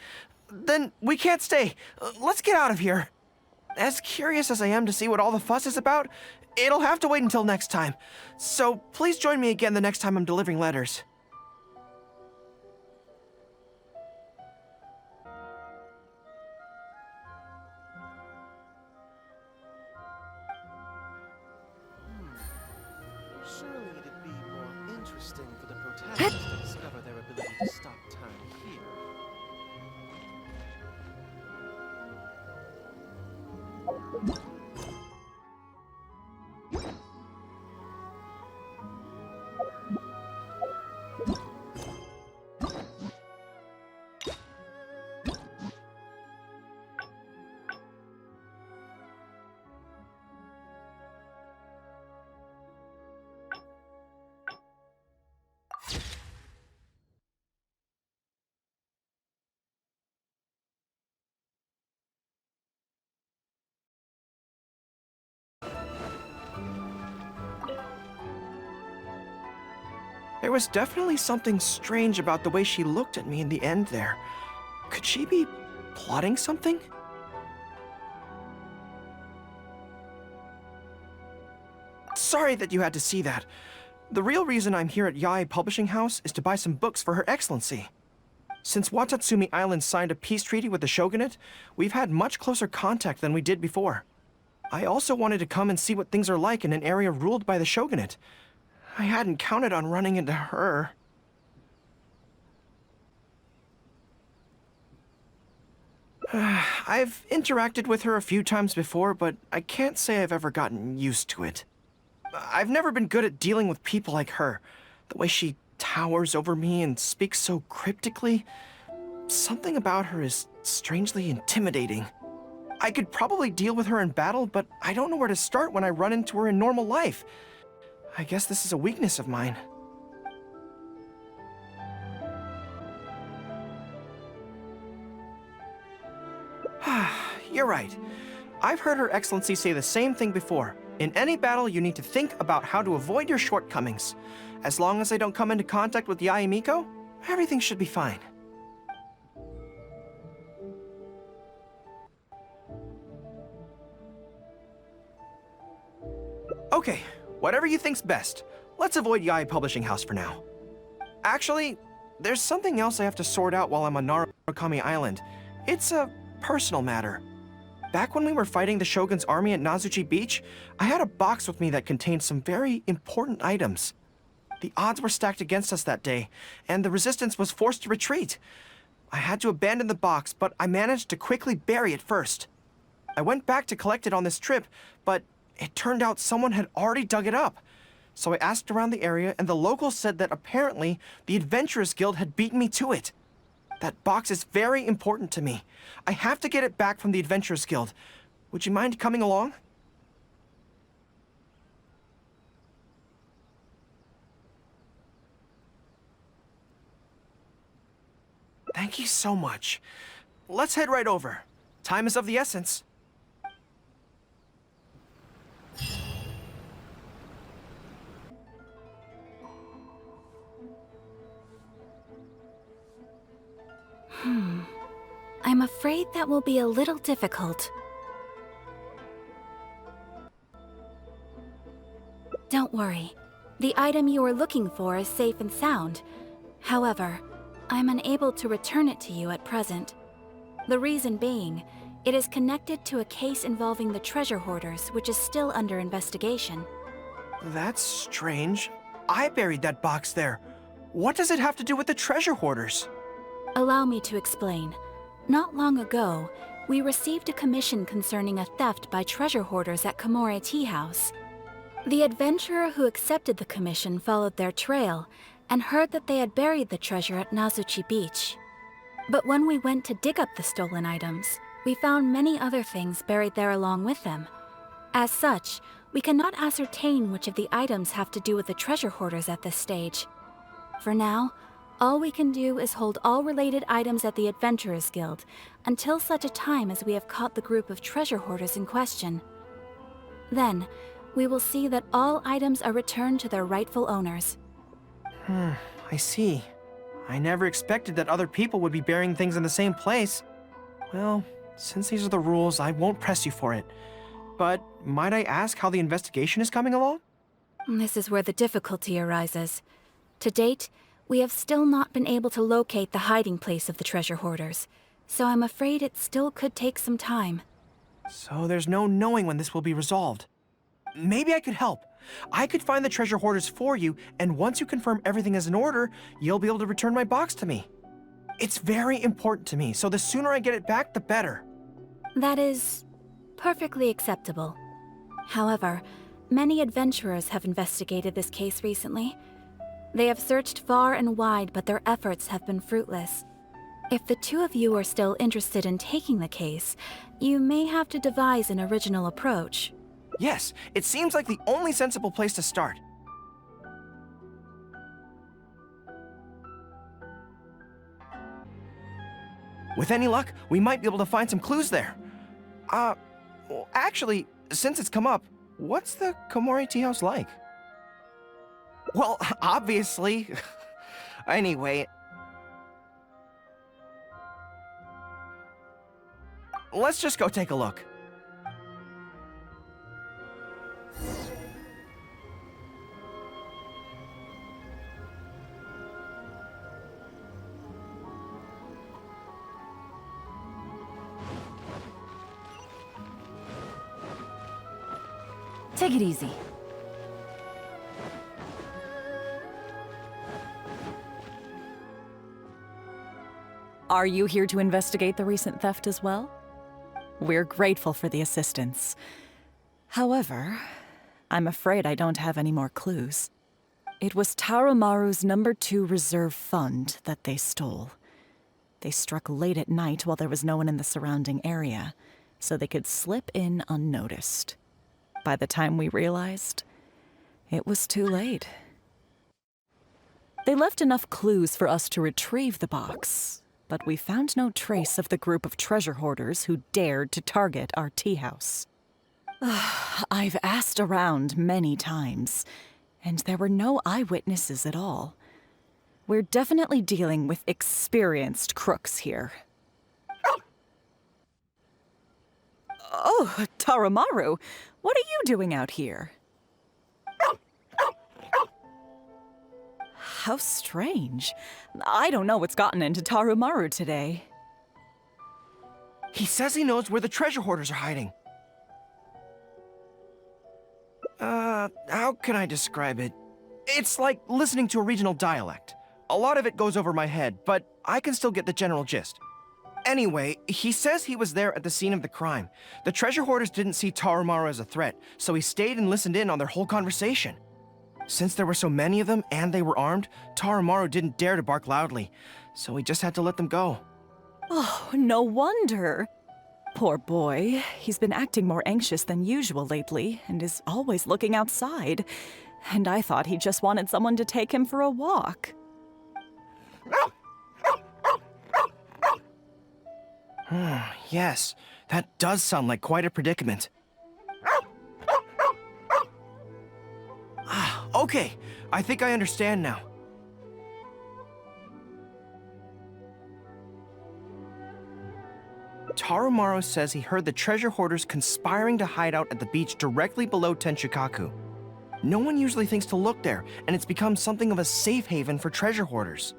Then we can't stay. Let's get out of here. As curious as I am to see what all the fuss is about, it'll have to wait until next time. So please join me again the next time I'm delivering letters. Surely it'd be more interesting for the protagonists to discover their ability to stop time here. There was definitely something strange about the way she looked at me in the end there. Could she be plotting something? Sorry that you had to see that. The real reason I'm here at Yae Publishing House is to buy some books for Her Excellency. Since Watatsumi Island signed a peace treaty with the shogunate, we've had much closer contact than we did before. I also wanted to come and see what things are like in an area ruled by the shogunate. I hadn't counted on running into her. I've interacted with her a few times before, but I can't say I've ever gotten used to it. I've never been good at dealing with people like her. The way she towers over me and speaks so cryptically. Something about her is strangely intimidating. I could probably deal with her in battle, but I don't know where to start when I run into her in normal life. I guess this is a weakness of mine. You're right. I've heard Her Excellency say the same thing before. In any battle, you need to think about how to avoid your shortcomings. As long as I don't come into contact with Yae Miko, everything should be fine. Okay, whatever you think's best. Let's avoid Yae Publishing House for now. Actually, there's something else I have to sort out while I'm on Narukami Island. It's a personal matter. Back when we were fighting the Shogun's army at Nazuchi Beach, I had a box with me that contained some very important items. The odds were stacked against us that day, and the resistance was forced to retreat. I had to abandon the box, but I managed to quickly bury it first. I went back to collect it on this trip, but it turned out someone had already dug it up. So I asked around the area, and the locals said that apparently the Adventurers Guild had beaten me to it. That box is very important to me. I have to get it back from the Adventurers Guild. Would you mind coming along? Thank you so much. Let's head right over. Time is of the essence. I'm afraid that will be a little difficult. Don't worry. The item you are looking for is safe and sound. However, I'm unable to return it to you at present. The reason being, it is connected to a case involving the treasure hoarders, which is still under investigation. That's strange. I buried that box there. What does it have to do with the treasure hoarders? Allow me to explain. Not long ago, we received a commission concerning a theft by treasure hoarders at Komore Tea House. The adventurer who accepted the commission followed their trail and heard that they had buried the treasure at Nazuchi Beach. But when we went to dig up the stolen items, we found many other things buried there along with them. As such, we cannot ascertain which of the items have to do with the treasure hoarders at this stage. For now, all we can do is hold all related items at the Adventurers Guild until such a time as we have caught the group of treasure hoarders in question. Then, we will see that all items are returned to their rightful owners. I see. I never expected that other people would be burying things in the same place. Well, since these are the rules, I won't press you for it. But might I ask how the investigation is coming along? This is where the difficulty arises. To date, we have still not been able to locate the hiding place of the treasure hoarders, so I'm afraid it still could take some time. So there's no knowing when this will be resolved. Maybe I could help. I could find the treasure hoarders for you, and once you confirm everything is in order, you'll be able to return my box to me. It's very important to me, so the sooner I get it back, the better. That is perfectly acceptable. However, many adventurers have investigated this case recently. They have searched far and wide, but their efforts have been fruitless. If the two of you are still interested in taking the case, you may have to devise an original approach. Yes, it seems like the only sensible place to start. With any luck, we might be able to find some clues there. Well, actually, since it's come up, what's the Komori tea house like? Well, obviously. Anyway. Let's just go take a look. Take it easy. Are you here to investigate the recent theft as well? We're grateful for the assistance. However, I'm afraid I don't have any more clues. It was Tarumaru's #2 reserve fund that they stole. They struck late at night while there was no one in the surrounding area, so they could slip in unnoticed. By the time we realized, it was too late. They left enough clues for us to retrieve the box, but we found no trace of the group of treasure hoarders who dared to target our tea house. I've asked around many times, and there were no eyewitnesses at all. We're definitely dealing with experienced crooks here. Oh, Tarumaru, what are you doing out here? How strange. I don't know what's gotten into Tarumaru today. He says he knows where the treasure hoarders are hiding. How can I describe it? It's like listening to a regional dialect. A lot of it goes over my head, but I can still get the general gist. Anyway, he says he was there at the scene of the crime. The treasure hoarders didn't see Tarumaru as a threat, so he stayed and listened in on their whole conversation. Since there were so many of them and they were armed, Tarumaru didn't dare to bark loudly, so we just had to let them go. Oh, no wonder. Poor boy. He's been acting more anxious than usual lately and is always looking outside. And I thought he just wanted someone to take him for a walk. Yes, that does sound like quite a predicament. Okay, I think I understand now. Tarumaru says he heard the treasure hoarders conspiring to hide out at the beach directly below Tenshikaku. No one usually thinks to look there, and it's become something of a safe haven for treasure hoarders.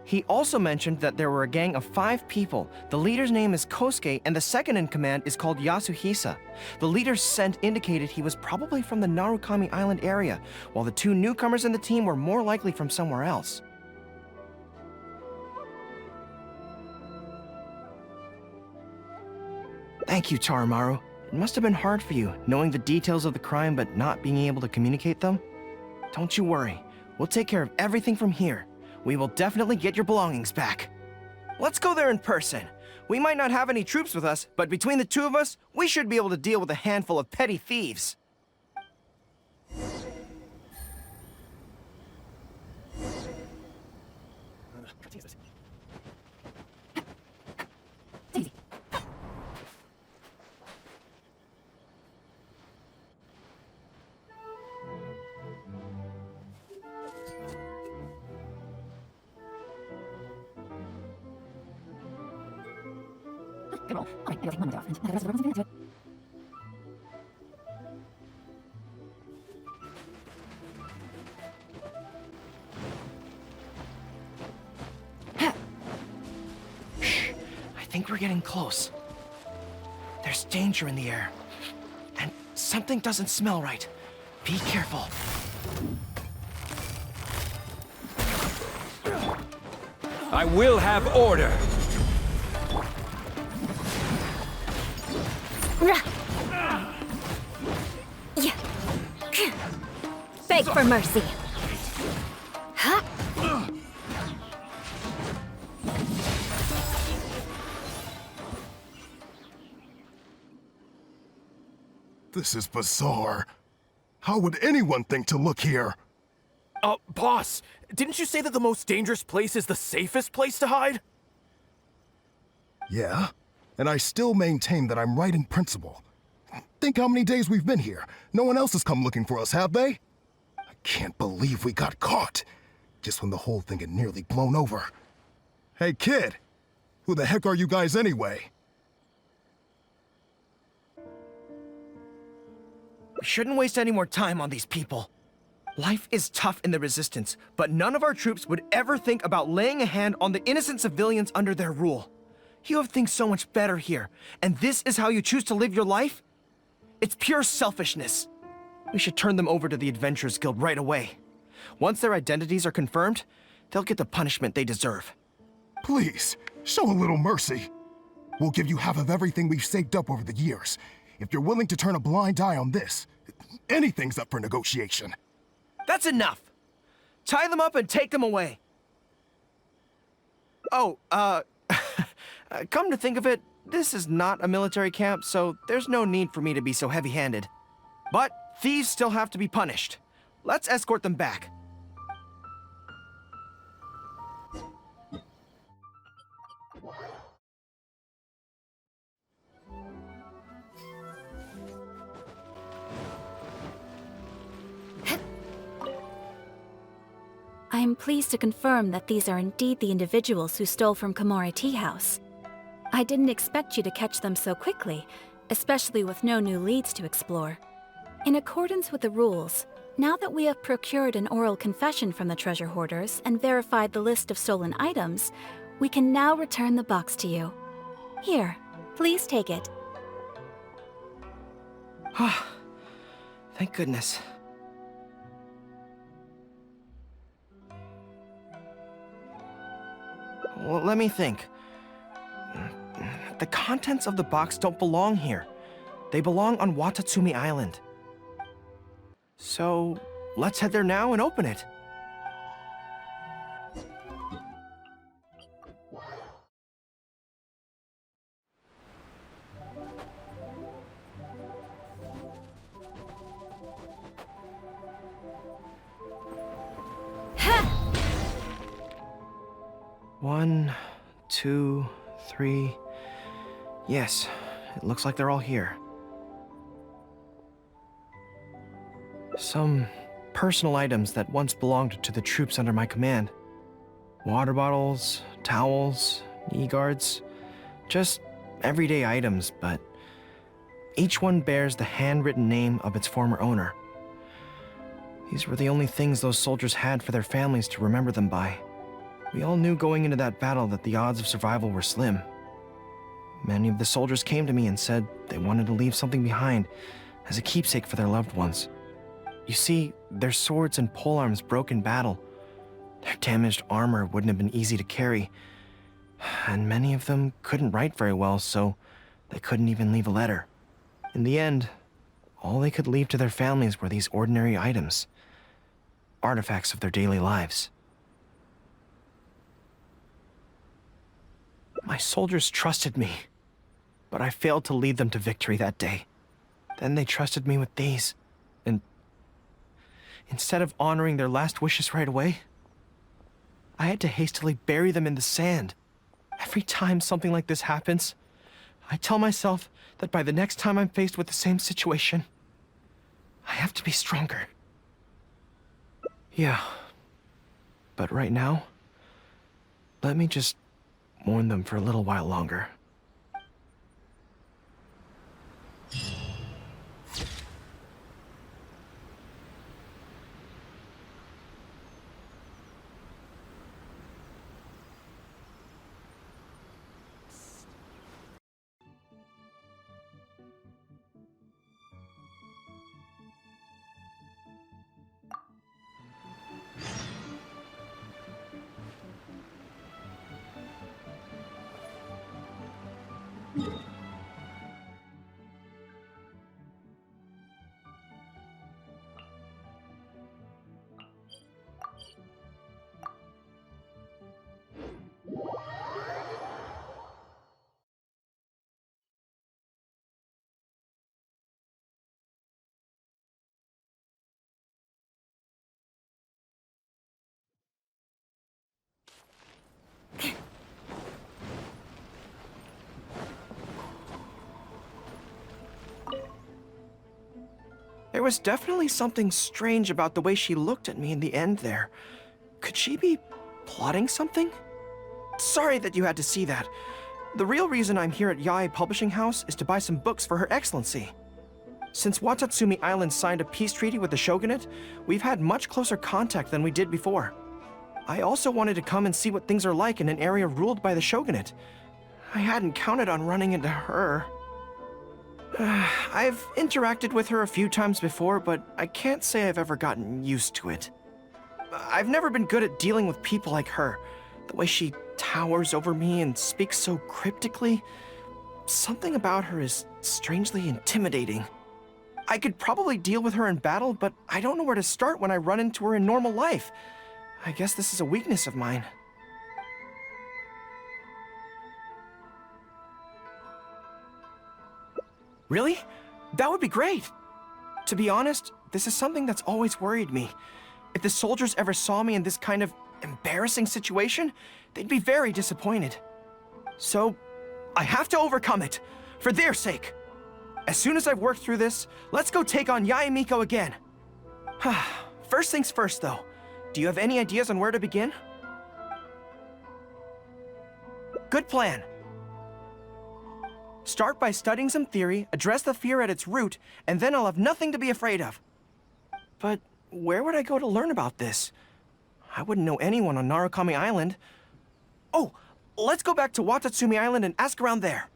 He also mentioned that there were a gang of 5 people. The leader's name is Kosuke, and the second in command is called Yasuhisa. The leader's scent indicated he was probably from the Narukami Island area, while the 2 newcomers in the team were more likely from somewhere else. Thank you, Tarumaru. It must have been hard for you, knowing the details of the crime but not being able to communicate them. Don't you worry. We'll take care of everything from here. We will definitely get your belongings back. Let's go there in person. We might not have any troops with us, but between the 2 of us, we should be able to deal with a handful of petty thieves. I think we're getting close. There's danger in the air. And something doesn't smell right. Be careful. I will have order. Beg for mercy. This is bizarre. How would anyone think to look here? Boss, didn't you say that the most dangerous place is the safest place to hide? Yeah, and I still maintain that I'm right in principle. Think how many days we've been here. No one else has come looking for us, have they? I can't believe we got caught. Just when the whole thing had nearly blown over. Hey, kid! Who the heck are you guys anyway? We shouldn't waste any more time on these people. Life is tough in the Resistance, but none of our troops would ever think about laying a hand on the innocent civilians under their rule. You have things so much better here, and this is how you choose to live your life? It's pure selfishness. We should turn them over to the Adventurers Guild right away. Once their identities are confirmed, they'll get the punishment they deserve. Please, show a little mercy. We'll give you half of everything we've saved up over the years. If you're willing to turn a blind eye on this, anything's up for negotiation. That's enough! Tie them up and take them away. Oh, come to think of it, this is not a military camp, so there's no need for me to be so heavy-handed. But thieves still have to be punished. Let's escort them back. I am pleased to confirm that these are indeed the individuals who stole from Komori Tea House. I didn't expect you to catch them so quickly, especially with no new leads to explore. In accordance with the rules, now that we have procured an oral confession from the treasure hoarders and verified the list of stolen items, we can now return the box to you. Here, please take it. Thank goodness. Well, let me think. The contents of the box don't belong here. They belong on Watatsumi Island. So, let's head there now and open it. One, two, three. Yes, it looks like they're all here. Some personal items that once belonged to the troops under my command. Water bottles, towels, knee guards. Just everyday items, but each one bears the handwritten name of its former owner. These were the only things those soldiers had for their families to remember them by. We all knew going into that battle that the odds of survival were slim. Many of the soldiers came to me and said they wanted to leave something behind as a keepsake for their loved ones. You see, their swords and polearms broke in battle. Their damaged armor wouldn't have been easy to carry, and many of them couldn't write very well, so they couldn't even leave a letter. In the end, all they could leave to their families were these ordinary items, artifacts of their daily lives. My soldiers trusted me, but I failed to lead them to victory that day. Then they trusted me with these, and instead of honoring their last wishes right away, I had to hastily bury them in the sand. Every time something like this happens, I tell myself that by the next time I'm faced with the same situation, I have to be stronger. Yeah, but right now, let me just mourn them for a little while longer. There was definitely something strange about the way she looked at me in the end there. Could she be plotting something? Sorry that you had to see that. The real reason I'm here at Yae Publishing House is to buy some books for Her Excellency. Since Watatsumi Island signed a peace treaty with the shogunate, we've had much closer contact than we did before. I also wanted to come and see what things are like in an area ruled by the shogunate. I hadn't counted on running into her. I've interacted with her a few times before, but I can't say I've ever gotten used to it. I've never been good at dealing with people like her. The way she towers over me and speaks so cryptically. Something about her is strangely intimidating. I could probably deal with her in battle, but I don't know where to start when I run into her in normal life. I guess this is a weakness of mine. Really? That would be great! To be honest, this is something that's always worried me. If the soldiers ever saw me in this kind of embarrassing situation, they'd be very disappointed. So, I have to overcome it, for their sake. As soon as I've worked through this, let's go take on Yae Miko again. First things first, though. Do you have any ideas on where to begin? Good plan. Start by studying some theory, address the fear at its root, and then I'll have nothing to be afraid of. But where would I go to learn about this? I wouldn't know anyone on Narukami Island. Oh, let's go back to Watatsumi Island and ask around there.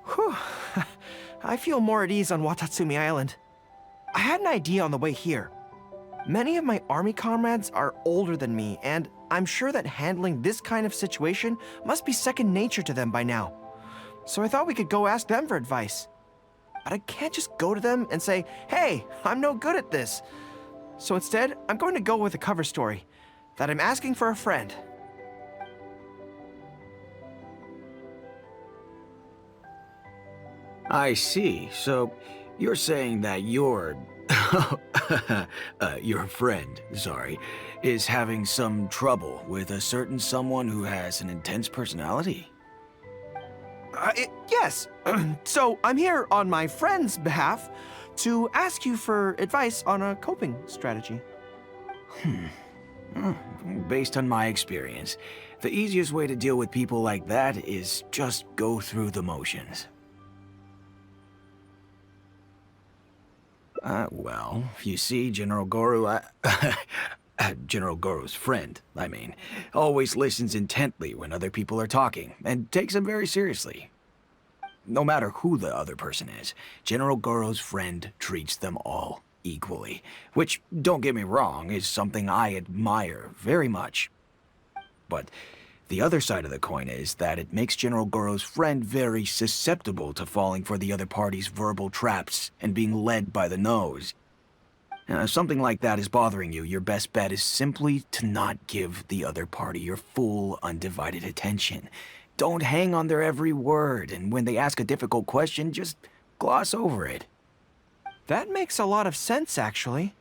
Whew. I feel more at ease on Watatsumi Island. I had an idea on the way here. Many of my army comrades are older than me, and I'm sure that handling this kind of situation must be second nature to them by now. So I thought we could go ask them for advice. But I can't just go to them and say, hey, I'm no good at this. So instead, I'm going to go with a cover story, that I'm asking for a friend. I see. So, you're saying that your friend, sorry, is having some trouble with a certain someone who has an intense personality? Yes. So I'm here on my friend's behalf to ask you for advice on a coping strategy. Based on my experience, the easiest way to deal with people like that is just go through the motions. Well, you see, General Gorou, General Gorou's friend, I mean, always listens intently when other people are talking, and takes them very seriously. No matter who the other person is, General Gorou's friend treats them all equally, which, don't get me wrong, is something I admire very much. But The other side of the coin is that it makes General Gorou's friend very susceptible to falling for the other party's verbal traps and being led by the nose. Now, if something like that is bothering you, your best bet is simply to not give the other party your full, undivided attention. Don't hang on their every word, and when they ask a difficult question, just gloss over it. That makes a lot of sense, actually.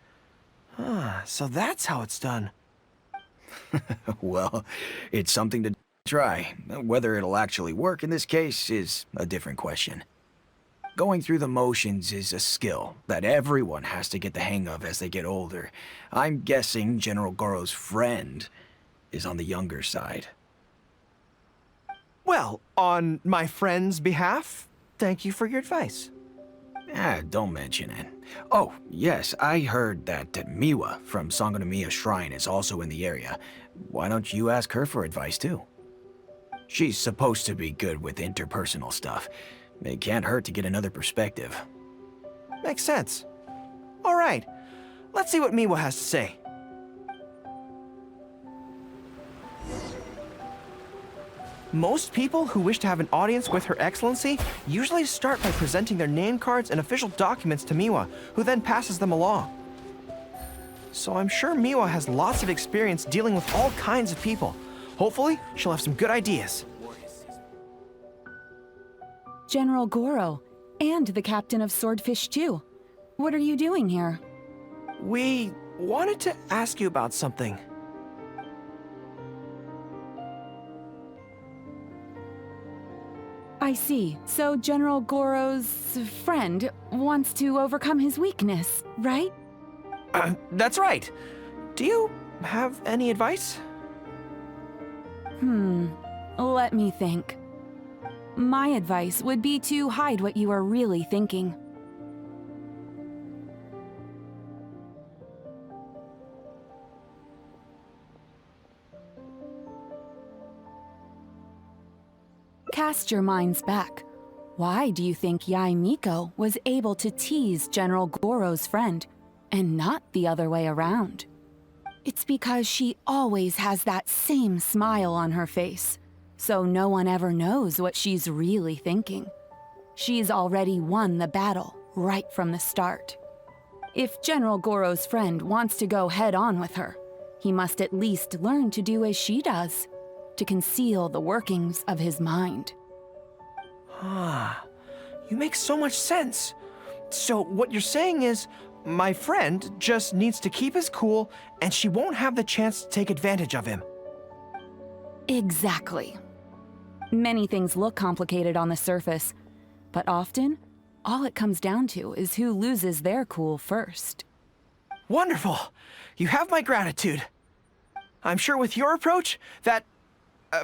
So that's how it's done. Well, it's something to try. Whether it'll actually work in this case is a different question. Going through the motions is a skill that everyone has to get the hang of as they get older. I'm guessing General Gorou's friend is on the younger side. Well, on my friend's behalf, thank you for your advice. Don't mention it. Oh, yes, I heard that Miwa from Sangonomiya Shrine is also in the area. Why don't you ask her for advice, too? She's supposed to be good with interpersonal stuff. It can't hurt to get another perspective. Makes sense. All right, let's see what Miwa has to say. Most people who wish to have an audience with Her Excellency usually start by presenting their name cards and official documents to Miwa, who then passes them along. So I'm sure Miwa has lots of experience dealing with all kinds of people. Hopefully, she'll have some good ideas. General Gorou, and the captain of Swordfish too. What are you doing here? We wanted to ask you about something. I see. So General Gorou's friend wants to overcome his weakness, right? That's right. Do you have any advice? Let me think. My advice would be to hide what you are really thinking. Cast your minds back. Why do you think Yae Miko was able to tease General Gorou's friend, and not the other way around? It's because she always has that same smile on her face, so no one ever knows what she's really thinking. She's already won the battle right from the start. If General Gorou's friend wants to go head-on with her, he must at least learn to do as she does, to conceal the workings of his mind. You make so much sense. So what you're saying is, my friend just needs to keep his cool, and she won't have the chance to take advantage of him. Exactly. Many things look complicated on the surface, but often, all it comes down to is who loses their cool first. Wonderful! You have my gratitude. I'm sure with your approach, that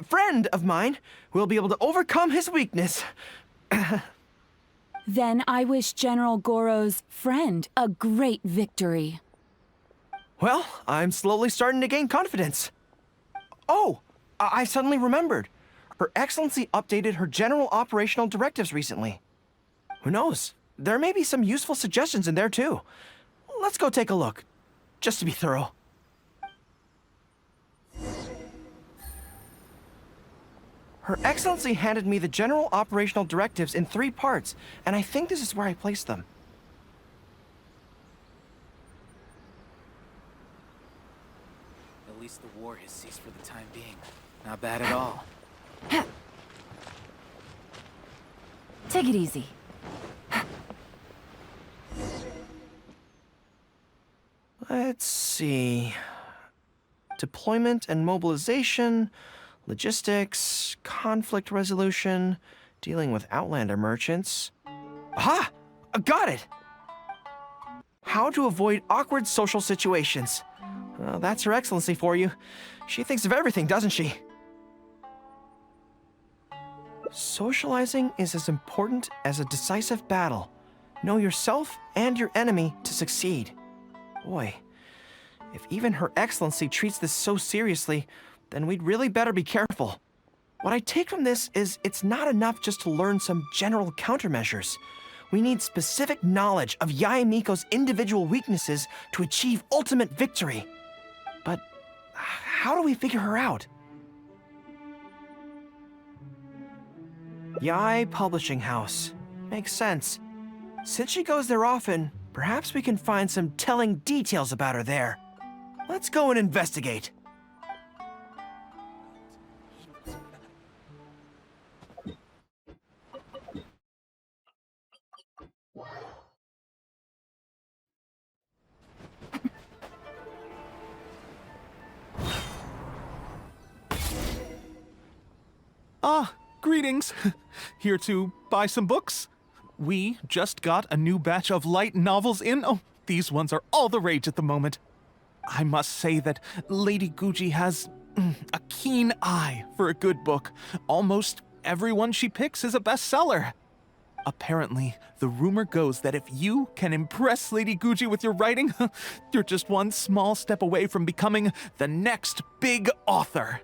friend of mine will be able to overcome his weakness. Then I wish General Gorou's friend a great victory. Well, I'm slowly starting to gain confidence. Oh, I suddenly remembered. Her Excellency updated her general operational directives recently. Who knows? There may be some useful suggestions in there too. Let's go take a look, just to be thorough. Her Excellency handed me the general operational directives in 3 parts, and I think this is where I placed them. At least the war has ceased for the time being. Not bad at all. Take it easy. Let's see. Deployment and mobilization, logistics, conflict resolution, dealing with Outlander merchants. Aha! Got it! How to avoid awkward social situations. Well, that's Her Excellency for you. She thinks of everything, doesn't she? Socializing is as important as a decisive battle. Know yourself and your enemy to succeed. Boy, if even Her Excellency treats this so seriously, then we'd really better be careful. What I take from this is it's not enough just to learn some general countermeasures. We need specific knowledge of Yae Miko's individual weaknesses to achieve ultimate victory. But how do we figure her out? Yai Publishing House. Makes sense. Since she goes there often, perhaps we can find some telling details about her there. Let's go and investigate. Ah, greetings. Here to buy some books? We just got a new batch of light novels in. Oh, these ones are all the rage at the moment. I must say that Lady Guji has a keen eye for a good book. Almost everyone she picks is a bestseller. Apparently, the rumor goes that if you can impress Lady Guji with your writing, you're just one small step away from becoming the next big author.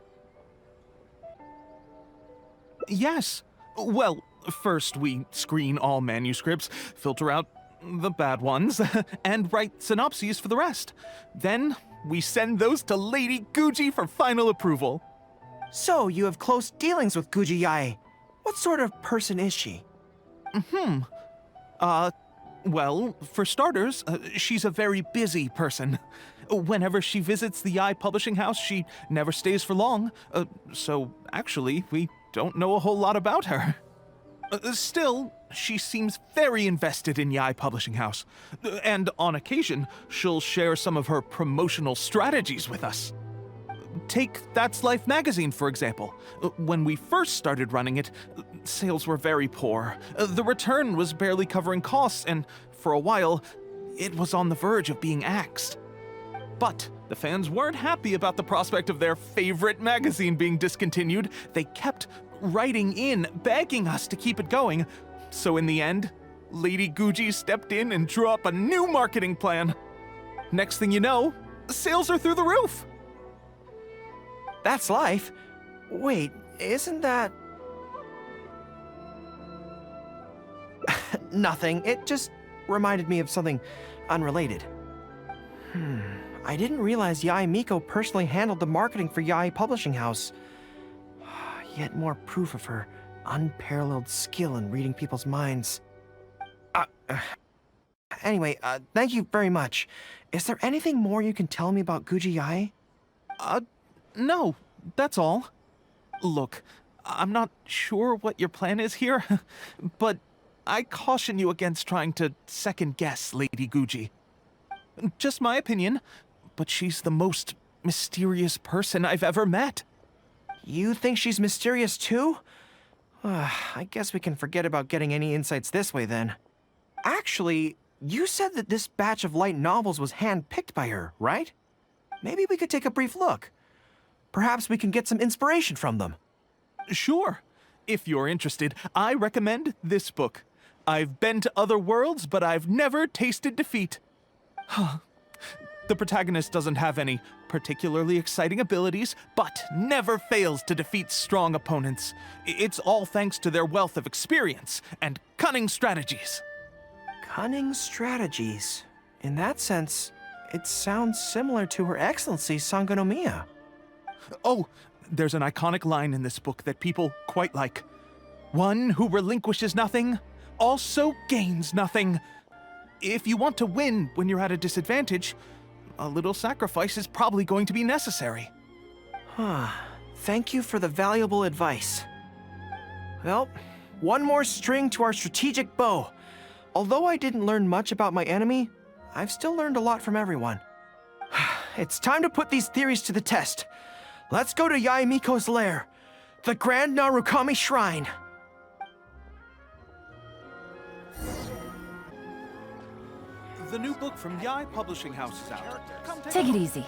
Yes. Well, first we screen all manuscripts, filter out the bad ones, and write synopses for the rest. Then we send those to Lady Guji for final approval. So, you have close dealings with Guji Yae. What sort of person is she? Well, for starters, she's a very busy person. Whenever she visits the Yae Publishing House, she never stays for long. So, actually, we don't know a whole lot about her. Still, she seems very invested in Yae Publishing House. And on occasion, she'll share some of her promotional strategies with us. Take That's Life magazine, for example. When we first started running it, sales were very poor. The return was barely covering costs, and for a while, it was on the verge of being axed. But the fans weren't happy about the prospect of their favorite magazine being discontinued. They kept writing in, begging us to keep it going. So in the end, Lady Guji stepped in and drew up a new marketing plan. Next thing you know, sales are through the roof. That's Life? Wait, isn't that... Nothing. It just reminded me of something unrelated. I didn't realize Yae Miko personally handled the marketing for Yae Publishing House. Yet more proof of her unparalleled skill in reading people's minds. Anyway, thank you very much. Is there anything more you can tell me about Guji Yae? No, that's all. Look, I'm not sure what your plan is here, but I caution you against trying to second-guess Lady Guji. Just my opinion, but she's the most mysterious person I've ever met. You think she's mysterious too? I guess we can forget about getting any insights this way then. Actually, you said that this batch of light novels was hand-picked by her, right? Maybe we could take a brief look. Perhaps we can get some inspiration from them. Sure. If you're interested, I recommend this book. I've been to other worlds, but I've never tasted defeat. The protagonist doesn't have any particularly exciting abilities, but never fails to defeat strong opponents. It's all thanks to their wealth of experience and cunning strategies. Cunning strategies? In that sense, it sounds similar to Her Excellency Sangonomiya. Oh, there's an iconic line in this book that people quite like. One who relinquishes nothing also gains nothing. If you want to win when you're at a disadvantage, a little sacrifice is probably going to be necessary. Thank you for the valuable advice. Well, one more string to our strategic bow. Although I didn't learn much about my enemy, I've still learned a lot from everyone. It's time to put these theories to the test. Let's go to Yae Miko's lair, the Grand Narukami Shrine. The new book from Yae Publishing House is out. Come Take it easy.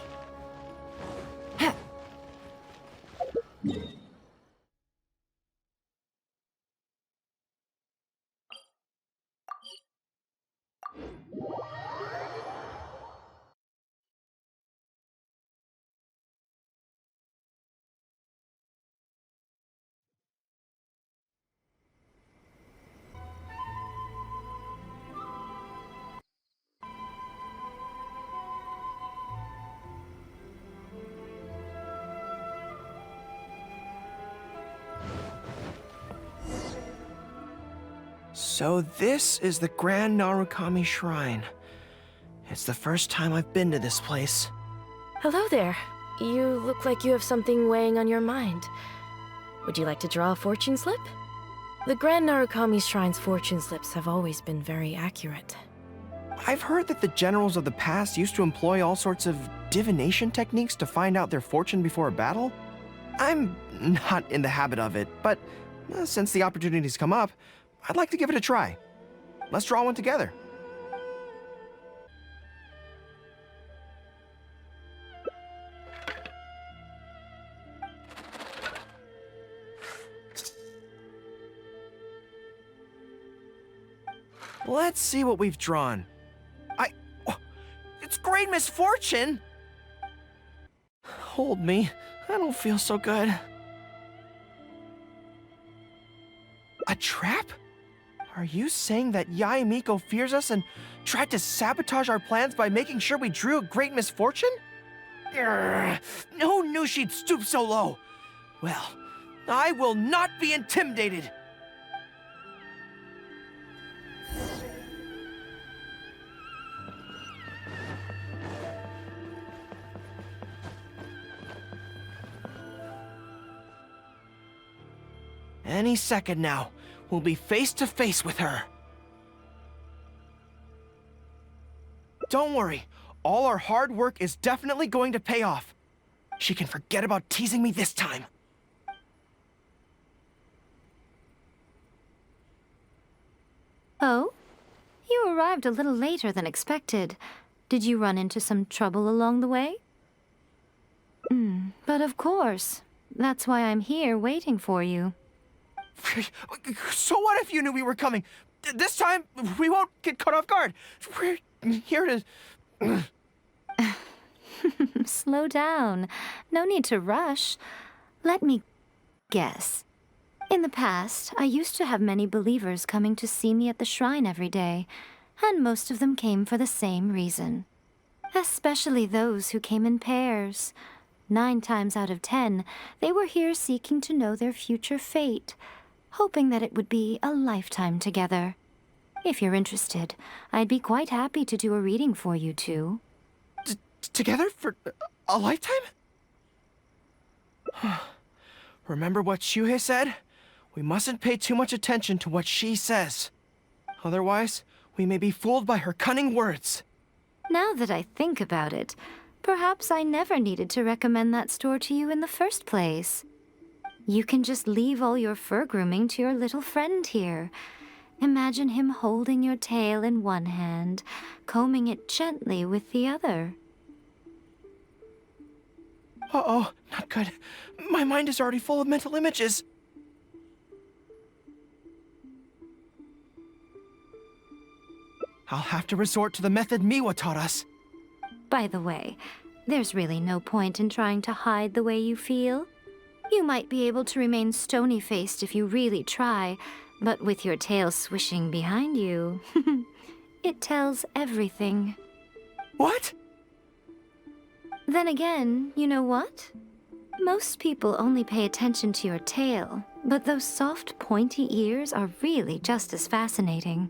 So this is the Grand Narukami Shrine. It's the first time I've been to this place. Hello there. You look like you have something weighing on your mind. Would you like to draw a fortune slip? The Grand Narukami Shrine's fortune slips have always been very accurate. I've heard that the generals of the past used to employ all sorts of divination techniques to find out their fortune before a battle. I'm not in the habit of it, but since the opportunity's come up, I'd like to give it a try. Let's draw one together. Let's see what we've drawn. It's great misfortune! Hold me. I don't feel so good. A trap? Are you saying that Yae Miko fears us and tried to sabotage our plans by making sure we drew a great misfortune? Who knew she'd stoop so low? Well, I will not be intimidated. Any second now, we'll be face to face with her. Don't worry, all our hard work is definitely going to pay off. She can forget about teasing me this time. Oh? You arrived a little later than expected. Did you run into some trouble along the way? But of course. That's why I'm here waiting for you. So what if you knew we were coming? This time, we won't get caught off guard. We're here to... Slow down. No need to rush. Let me guess. In the past, I used to have many believers coming to see me at the shrine every day, and most of them came for the same reason. Especially those who came in pairs. 9 times out of 10, they were here seeking to know their future fate, hoping that it would be a lifetime together. If you're interested, I'd be quite happy to do a reading for you two. Together for a lifetime? Remember what Shuhei said? We mustn't pay too much attention to what she says. Otherwise, we may be fooled by her cunning words. Now that I think about it, perhaps I never needed to recommend that store to you in the first place. You can just leave all your fur grooming to your little friend here. Imagine him holding your tail in one hand, combing it gently with the other. Uh-oh, not good. My mind is already full of mental images. I'll have to resort to the method Miwa taught us. By the way, there's really no point in trying to hide the way you feel. You might be able to remain stony-faced if you really try, but with your tail swishing behind you, it tells everything. What? Then again, you know what? Most people only pay attention to your tail, but those soft, pointy ears are really just as fascinating.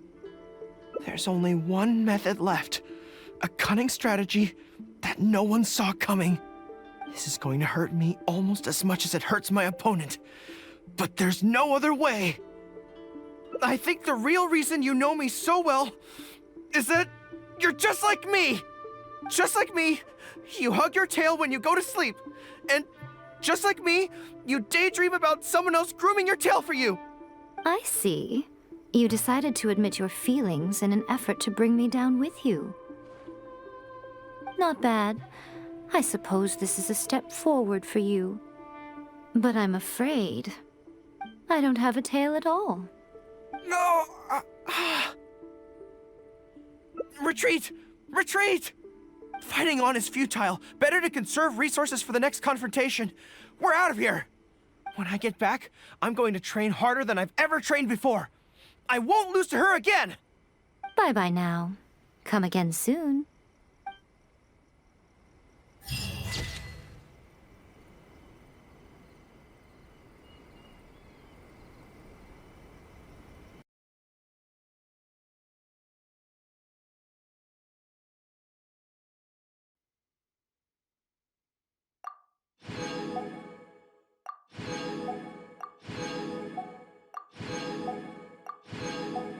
There's only one method left. A cunning strategy that no one saw coming. This is going to hurt me almost as much as it hurts my opponent. But there's no other way. I think the real reason you know me so well is that you're just like me. Just like me, you hug your tail when you go to sleep. And just like me, you daydream about someone else grooming your tail for you. I see. You decided to admit your feelings in an effort to bring me down with you. Not bad. I suppose this is a step forward for you. But I'm afraid I don't have a tail at all. No! Retreat! Retreat! Fighting on is futile. Better to conserve resources for the next confrontation. We're out of here! When I get back, I'm going to train harder than I've ever trained before. I won't lose to her again! Bye-bye now. Come again soon.